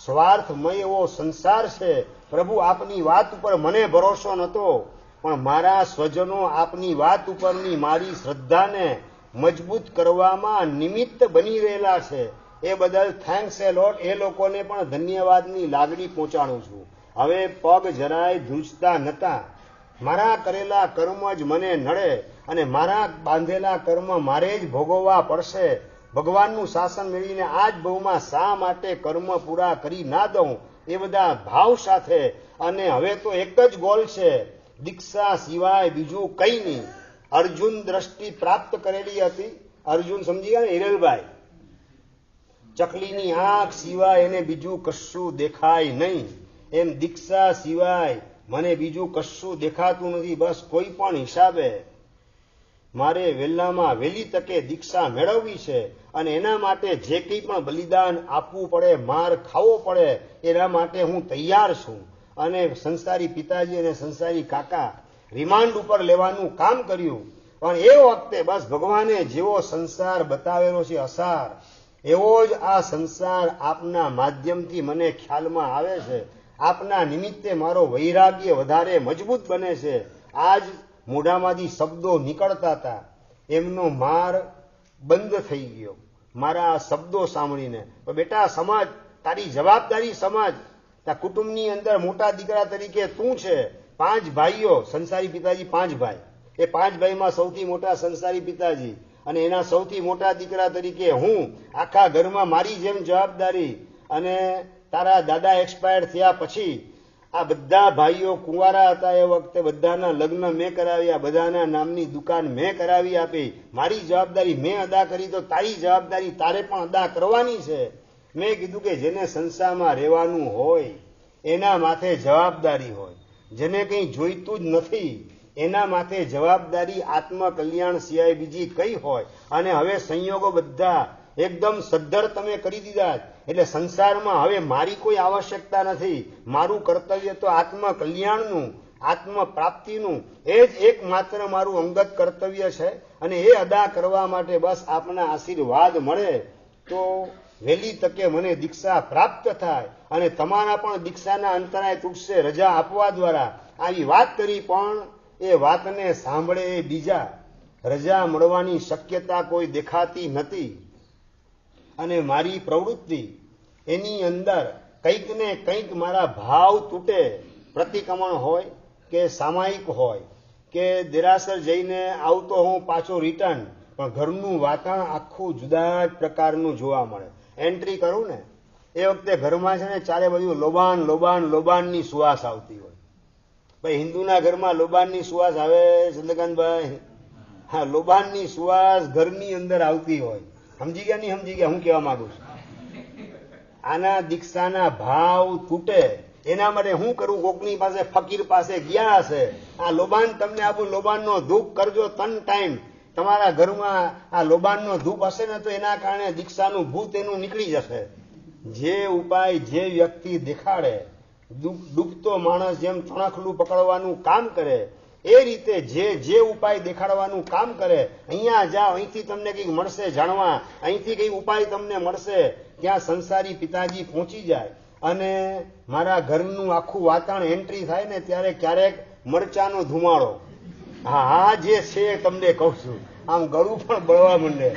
સ્વાર્થમય એવો સંસાર છે. પ્રભુ આપની વાત ઉપર મને ભરોસો નહોતો, પણ મારા સ્વજનો આપની વાત ઉપરની મારી શ્રદ્ધાને મજબૂત કરવામાં નિમિત્ત બની રહેલા છે. એ બદલ થેન્ક્સ એ લોટ. એ લોકોને પણ ધન્યવાદની લાગણી પહોંચાડું છું. હવે પગ જરાય ધ્રુજતા નહોતા. મારા કરેલા કર્મ જ મને નડે અને મારા બાંધેલા કર્મ મારે જ ભોગવવા પડશે. ભગવાનનું શાસન મેળવીને આ જ ભવમાં શા માટે કર્મ પૂરા કરી ના દઉં, એ બધા ભાવ સાથે. અને હવે તો એક જ ગોલ છે, દીક્ષા સિવાય બીજું કંઈ નહીં. અર્જુન દ્રષ્ટિ પ્રાપ્ત કરેલી હતી. અર્જુન સમજી ગયા ને, હિરલભાઈ? ચકલીની આંખ સિવાય એને બીજું કશું દેખાય નહીં. એમ દીક્ષા સિવાય મને બીજું કશું દેખાતું નથી. બસ કોઈ પણ હિસાબે મારે વહેલામાં વહેલી તકે દીક્ષા મેળવવી છે અને એના માટે જે કંઈ પણ બલિદાન આપવું પડે, માર ખાવો પડે, એના માટે હું તૈયાર છું. અને સંસારી પિતાજી અને સંસારી કાકા રિમાન્ડ ઉપર લેવાનું કામ કર્યું. પણ એ વખતે બસ ભગવાને જેવો સંસાર બતાવેલો છે અસાર, એવો જ આ સંસાર આપના માધ્યમથી મને ખ્યાલમાં આવે છે. આપના નિમિત્તે મારો વૈરાગ્ય વધારે મજબૂત બને છે. આજ મોઢામાંથી શબ્દો નીકળતા હતા, એમનો માર બંધ થઈ ગયો મારા શબ્દો સાંભળીને. બેટા સમાજ, તારી જવાબદારી સમાજ. ત્યાં કુટુંબની અંદર મોટા દીકરા તરીકે તું છે, 5 ભાઈઓ, સંસારી પિતાજી 5 ભાઈ, એ 5 ભાઈમાં સૌથી મોટા સંસારી પિતાજી, અને એના સૌથી મોટા દીકરા તરીકે હું, આખા ઘરમાં મારી જેમ જવાબદારી. અને તારા દાદા એક્સપાયર થયા પછી આ બધા ભાઈઓ કુંવારા હતા એ વખતે બધાના લગ્ન મેં કરાવ્યા, બધાના નામની દુકાન મેં કરાવી આપી, મારી જવાબદારી મેં અદા કરી, તો તારી જવાબદારી તારે પણ અદા કરવાની છે. મેં કીધું કે જેને સંસારમાં રહેવાનું હોય એના માથે જવાબદારી હોય, જેને કંઈ જોઈતું જ નથી એના માથે જવાબદારી આત્મકલ્યાણ સિવાય બીજી કઈ હોય. અને હવે સંયોગો બધા એકદમ સદ્ધર તમે કરી દીધા, એટલે સંસારમાં હવે મારી કોઈ આવશ્યકતા નથી. મારું કર્તવ્ય તો આત્મકલ્યાણનું, આત્મ પ્રાપ્તિનું, એ જ એકમાત્ર મારું અંગત કર્તવ્ય છે. અને એ અદા કરવા માટે બસ આપના આશીર્વાદ મળે તો વહેલી તકે મને દીક્ષા પ્રાપ્ત થાય, અને તમારા પણ દીક્ષાના અંતરાય તૂટશે રજા આપવા દ્વારા. આવી વાત કરી, પણ એ વાતને સાંભળે એ બીજા. રજા મળવાની શક્યતા કોઈ દેખાતી નથી, અને મારી પ્રવૃત્તિ એની અંદર કંઈક ને કંઈક મારા ભાવ તૂટે, પ્રતિક્રમણ હોય કે સામાયિક હોય કે દેરાસર જઈને આવતો હું પાછો રિટર્ન, પણ ઘરનું વાતાવરણ આખું જુદા જ પ્રકારનું જોવા મળે. એન્ટ્રી કરું ને એ વખતે ઘરમાં છે ને ચારે બાજુ લોબાન લોબાન લોબાનની સુવાસ આવતી હોય. ભાઈ હિન્દુના ઘરમાં લોબાનની સુવાસ આવે ચંદ્રકાંતભાઈ? હા, લોબાનની સુવાસ ઘરની અંદર આવતી હોય. સમજી ગયા નહીં સમજી ગયા હું કહેવા માંગુ છું? આના દીક્ષાના ભાવ તૂટે એના માટે હું કરું? કોકની પાસે ફકીર પાસે ગયા હશે, આ લોબાન તમને આપું, લોબાનનો ધૂપ કરજો 3 ટાઈમ. તમારા ઘરમાં આ લોબાનનો ધૂપ હશે ને તો એના કારણે દીક્ષાનું ભૂત એનું નીકળી જશે. જે ઉપાય જે વ્યક્તિ દેખાડે, ડૂબતો માણસ જેમ તણખલું પકડવાનું કામ કરે એ રીતે જે ઉપાય દેખાડવાનું કામ કરે. અહીંયા જાઓ, અહીંથી તમને કંઈક મળશે જાણવા, અહીંથી કંઈક ઉપાય તમને મળશે. ત્યાં સંસારી પિતાજી પહોંચી જાય અને મારા ઘરનું આખું વાતાવરણ એન્ટ્રી થાય ને ત્યારે ક્યારેક મરચાનો ધુમાડો, હા જે છે તમને કહું છું, આમ ગળું પણ બળવા માંડે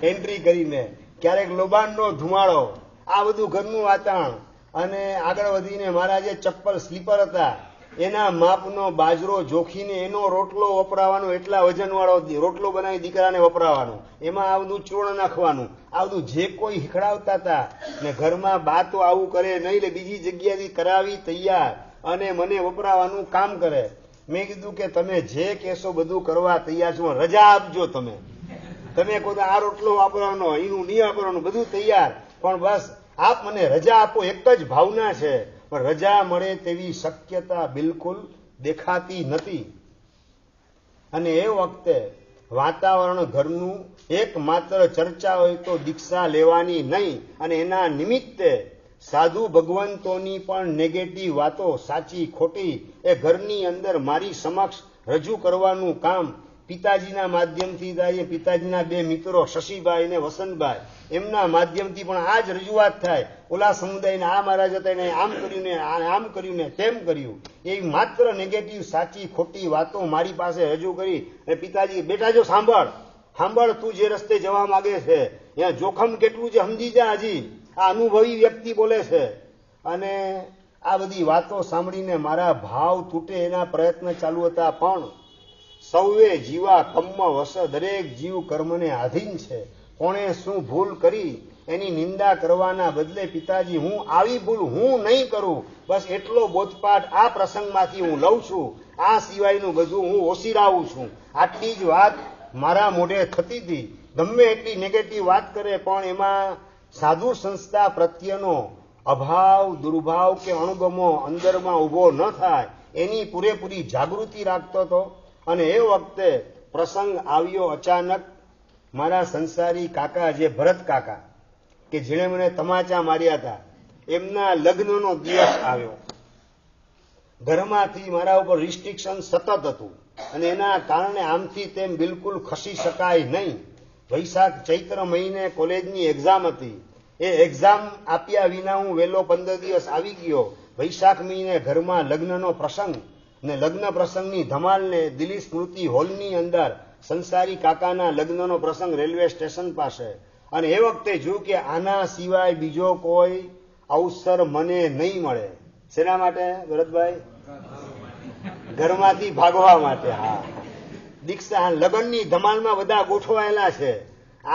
એન્ટ્રી કરીને, ક્યારેક લોબાનનો ધુમાડો, આ બધું ઘરનું વાતાવરણ. અને આગળ વધીને મારા જે ચપ્પલ સ્લીપર હતા એના માપનો બાજરો જોખીને એનો રોટલો વપરાવાનો, એટલા વજનવાળો રોટલો બનાવી દીકરાને વપરાવાનો, એમાં આ બધું ચૂર્ણ નાખવાનું, આ બધું જે કોઈ હિખડાવતા હતા. ને ઘરમાં બા તો આવું કરે નહીં, એટલે બીજી જગ્યાથી કરાવી તૈયાર અને મને વપરાવાનું કામ કરે. મેં કીધું કે તમે જે કહેશો બધું કરવા તૈયાર છો, રજા આપજો. તમે કોઈ આ રોટલો વાપરવાનો, એનું નહીં વાપરવાનું, બધું તૈયાર, પણ બસ આપ મને રજા આપો. એક જ ભાવના છે, પણ રજા મળે તેવી શક્યતા બિલકુલ દેખાતી નથી. અને એ વખતે વાતાવરણ ઘરનું એકમાત્ર ચર્ચા હોય તો દીક્ષા લેવાની નહીં, અને એના નિમિત્તે સાધુ ભગવંતોની પણ નેગેટિવ વાતો, સાચી ખોટી, એ ઘરની અંદર મારી સમક્ષ રજૂ કરવાનું કામ પિતાજીના માધ્યમથી થાય. પિતાજીના 2 મિત્રો શશીભાઈ ને વસંતભાઈ, એમના માધ્યમથી પણ આ જ રજૂઆત થાય. ઓલા સમુદાયને આ મહારાજ હતા એને આમ કર્યું ને આમ કર્યું ને તેમ કર્યું, એ માત્ર નેગેટિવ સાચી ખોટી વાતો મારી પાસે રજૂ કરી. અને પિતાજી, બેટા જો સાંભળ, તું જે રસ્તે જવા માંગે છે ત્યાં જોખમ કેટલું છે સમજી જા. હજી આ અનુભવી વ્યક્તિ બોલે છે. અને આ બધી વાતો સાંભળીને મારા ભાવ તૂટે એના પ્રયત્ન ચાલુ હતા. પણ સૌએ જીવા કર્મ વશ, દરેક જીવ કર્મને આધીન છે. કોણે શું ભૂલ કરી એની નિંદા કરવાના બદલે પિતાજી હું આવી ભૂલ હું નહીં કરું, બસ એટલો બોધપાઠ આ પ્રસંગમાંથી હું લઉં છું. આ સિવાયનું બધું હું ઓસિરાવું છું. આટલી જ વાત મારા મોઢે થતી હતી. ગમે એટલી નેગેટિવ વાત કરે પણ એમાં સાધુ સંસ્થા પ્રત્યેનો અભાવ, દુર્ભાવ કે અણગમો અંદરમાં ઊભો ન થાય એની પૂરેપૂરી જાગૃતિ રાખતો હતો. અને એ વખતે પ્રસંગ આવ્યો અચાનક. મારા સંસારી કાકા, જે ભરત કાકા કે જેણે મને તમાચા માર્યા હતા, એમના લગ્નનો દિવસ આવ્યો. ઘરમાંથી મારા ઉપર રિસ્ટ્રિક્શન સતત હતું, અને એના કારણે આમથી તેમ બિલકુલ ખસી શકાય નહીં. વૈશાખ ચૈત્ર મહિને કોલેજની એક્ઝામ હતી. એ એક્ઝામ આપ્યા વિના હું વહેલો 15 દિવસ આવી ગયો. વૈશાખ મહિને ઘરમાં લગ્નનો પ્રસંગ, ને લગ્ન પ્રસંગની ધમાલને દિલ્હી સ્મૃતિ હોલની અંદર સંસારી કાકાના લગ્નનો પ્રસંગ રેલવે સ્ટેશન પાસે. અને એ વખતે જોયું કે આના સિવાય બીજો કોઈ અવસર મને નહીં મળે. શેના માટે ભરતભાઈ? ઘરમાંથી ભાગવા માટે. હા, દીક્ષા લગ્નની ધમાલમાં બધા ગોઠવાયેલા છે.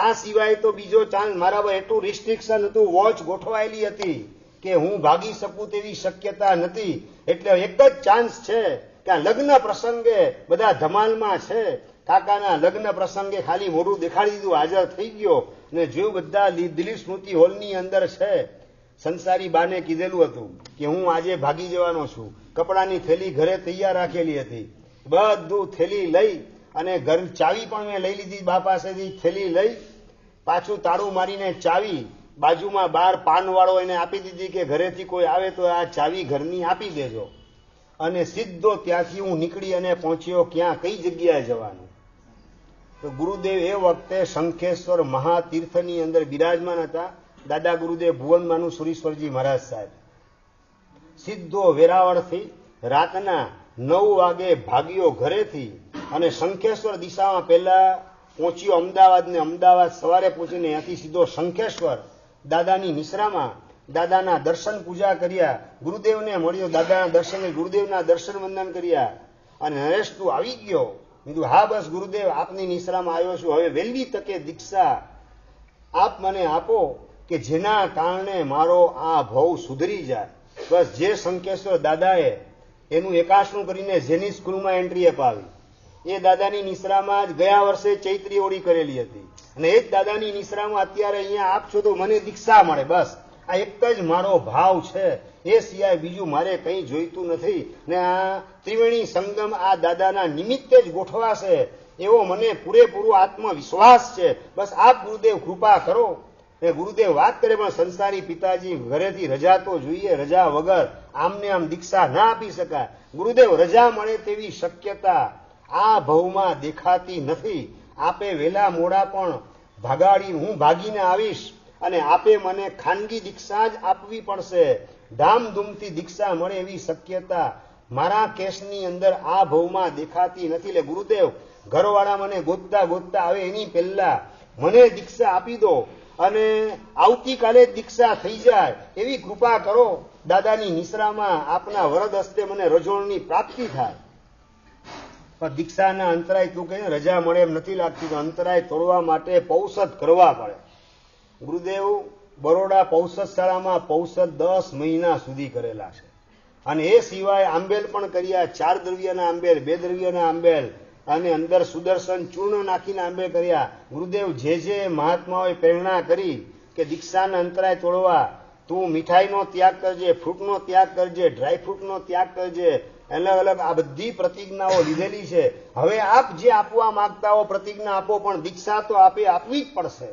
આ સિવાય તો બીજો ચાન્સ મારા પર એટલું રિસ્ટ્રિક્શન હતું, વોચ ગોઠવાયેલી હતી કે હું ભાગી શકું તેવી શક્યતા નથી. એટલે એક જ ચાન્સ છે કે આ લગ્ન પ્રસંગે બધા ધમાલમાં છે. કાકાના લગ્ન પ્રસંગે ખાલી મોઢું દેખાડી દીધું, હાજર થઈ ગયો ને જો બધા દિલીપ સ્મૃતિ હોલની અંદર છે. સંસારી બાને કીધેલું હતું કે હું આજે ભાગી જવાનો છું. કપડાની થેલી ઘરે તૈયાર રાખેલી હતી. બધું થેલી લઈ અને ઘર ચાવી પણ મેં લઈ લીધી બા પાસેથી. થેલી લઈ પાછું તાળું મારીને ચાવી બાજુમાં બાર પાનવાળો એને આપી દીધી કે ઘરેથી કોઈ આવે તો આ ચાવી ઘરની આપી દેજો. અને સીધો ત્યાંથી હું નીકળી અને પહોંચ્યો ક્યાં, કઈ જગ્યાએ જવાનું? તો ગુરુદેવ એ વખતે શંખેશ્વર મહાતીર્થની અંદર બિરાજમાન હતા. દાદા ગુરુદેવ ભુવનમાનું સુરીશ્વરજી મહારાજ સાહેબ. સીધો વેરાવળથી રાતના 9 વાગે ભાગ્યો ઘરેથી અને શંખેશ્વર દિશામાં પહેલા પહોંચ્યો અમદાવાદ ને અમદાવાદ સવારે પહોંચીને ત્યાંથી સીધો શંખેશ્વર દાદાની નિશ્રામાં દાદાના દર્શન પૂજા કર્યા. ગુરુદેવને મળ્યો, દાદાના દર્શન, ગુરુદેવના દર્શન વંદન કર્યા. અને નરેશ તું આવી ગયો? કીધું હા બસ ગુરુદેવ આપની નિશ્રામાં આવ્યો છું. હવે વહેલી તકે દીક્ષા આપ મને આપો કે જેના કારણે મારો આ ભવ સુધરી જાય. બસ જે શંકેશ્વર દાદાએ એનું એકાસણું કરીને જેની સ્કૂલમાં એન્ટ્રી અપાવી એ દાદાની નિશ્રામાં જ ગયા વર્ષે ચૈત્રી ઓળી કરેલી હતી. અને એ જ દાદાની નિશ્રામાં અત્યારે અહીંયા આપ છો તો મને દીક્ષા મળે. બસ આ એક જ મારો ભાવ છે, એ સિવાય બીજું મારે કંઈ જોઈતું નથી. ને આ ત્રિવેણી સંગમ આ દાદાના નિમિત્તે જ ગોઠવાશે એવો મને પૂરેપૂરો આત્મવિશ્વાસ છે. બસ આપ ગુરુદેવ કૃપા કરો. એ ગુરુદેવ વાત કરે પણ સંસારી પિતાજી ઘરેથી રજા તો જોઈએ, રજા વગર આમને આમ દીક્ષા ના આપી શકાય. ગુરુદેવ રજા મળે તેવી શક્યતા આ ભવમાં દેખાતી નથી. આપે વેલા મોડા પણ ભાગાડી હું ભાગીને આવીશ અને આપે મને ખાનગી દીક્ષા જ આપવી પડશે. ધામધૂમથી દીક્ષા મળે એવી શક્યતા મારા કેસની અંદર આ ભવમાં દેખાતી નથી. એટલે ગુરુદેવ ઘરવાળા મને ગોતતા ગોતતા આવે એની પહેલા મને દીક્ષા આપી દો અને આવતીકાલે દીક્ષા થઈ જાય એવી કૃપા કરો. દાદાની નિશ્રામાં આપના વરદ હસ્તે મને રજોણની પ્રાપ્તિ થાય. પણ દીક્ષાના અંતરાય તું કહે રજા મળે એમ નથી લાગતી. તો અંતરાય તોડવા માટે પૌષધ કરવા પડે. ગુરુદેવ બરોડા પૌષધ શાળામાં પૌષધ 10 મહિના સુધી કરેલા છે. અને એ સિવાય આંબેલ પણ કર્યા. 4 દ્રવ્યના આંબેલ, 2 દ્રવ્યના આંબેલ અને અંદર સુદર્શન ચૂર્ણ નાખીને આંબેલ કર્યા. ગુરુદેવ જે મહાત્માઓએ પ્રેરણા કરી કે દીક્ષાના અંતરાય તોડવા તું મીઠાઈનો ત્યાગ કરજે, ફ્રૂટનો ત્યાગ કરજે, ડ્રાયફ્રૂટનો ત્યાગ કરજે, અલગ અલગ આ બધી પ્રતિજ્ઞાઓ લીધેલી છે. હવે આપ જે આપવા માંગતા હો પ્રતિજ્ઞા આપો, પણ દીક્ષા તો આપે આપવી જ પડશે.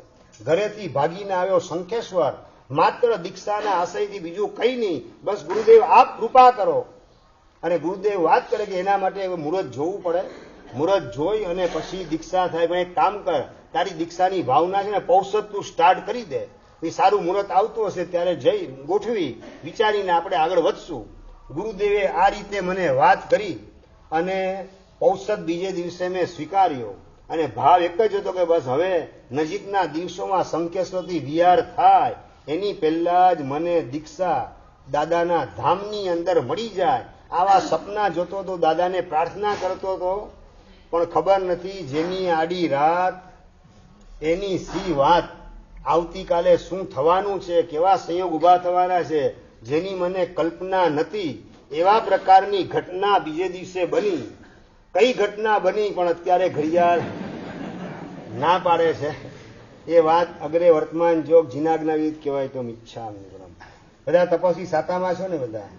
ઘરેથી ભાગીને આવ્યો શંખેશ્વર માત્ર દીક્ષાના આશયથી, બીજું કંઈ નહીં. બસ ગુરુદેવ આપ કૃપા કરો. અને ગુરુદેવ વાત કરે કે એના માટે મુહૂર્ત જોવું પડે. મુહૂર્ત જોઈ અને પછી દીક્ષા થાય. પણ એક કામ કર, તારી દીક્ષાની ભાવના છે ને પૌષધ તું સ્ટાર્ટ કરી દે. એ સારું મુહૂર્ત આવતું હશે ત્યારે જઈ ગોઠવી વિચારીને આપણે આગળ વધશું. ગુરુદેવે આ રીતે મને વાત કરી અને પૌષધ બીજે દિવસે મેં સ્વીકાર્યો. અને ભાવ એક જ હતો કે બસ હવે નજીકના દિવસોમાં શંખેશ્વરથી વિહાર થાય એની પહેલા જ મને દીક્ષા દાદાના ધામની અંદર મળી જાય. આવા સપના જોતો તો, દાદાને પ્રાર્થના કરતો હતો. પણ ખબર નથી જેની આડી રાત એની સી વાત. આવતીકાલે શું થવાનું છે, કેવા સંયોગ ઉભા થવાના છે, જેની મને કલ્પના નથી. એવા પ્રકારની ઘટના બીજે દિવસે બની. કઈ ઘટના બની પણ અત્યારે ઘડિયાળ ના પાડે છે. એ વાત અગ્રે વર્તમાન જોગ જીનાગના વિધ કહેવાય તો મિચ્છામિ. બધા તપસ્વી સાતામાં છો ને બધા?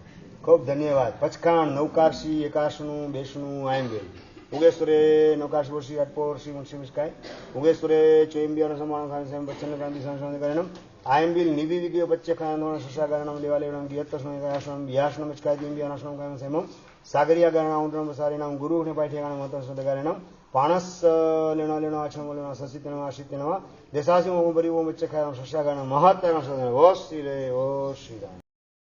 ખૂબ ધન્યવાદ. પચખાણ, નૌકારસી, એકાશનું, બેસણું, આયંબેલ ઉગેશ્વરે નૌકાશ વર્ષી અટપોર શ્રી મુંશી મિસ્કાય ઉગેશ્વરે ચોઈમ્બિયાનો સમાન ખાન સેમ બચ્ચન ક્રાંતિ સંશોધન આયંબિલ નિબી વિગયો બચ્ચે ખાન શશાગરણમ લેવાલેવણમ દિયત્તસ્મયકાશનમ વ્યાસનમ મિસ્કાય દિંબિયાનસ્નમ કામ સેમમ સાગરિયા ગણના ઉંડરમ સારીનામ ગુરુને પાઠ્યગાણ મત સંદગારણમ પાણસ લેણો લેણો આછમ લેણો સસિતનમ આશિતનમ દેશાસી મો બરી વો બચ્ચે ખાન શશાગરણ મહત્તમ સંદન ઓ શ્રી રે ઓ શ્રી રામ.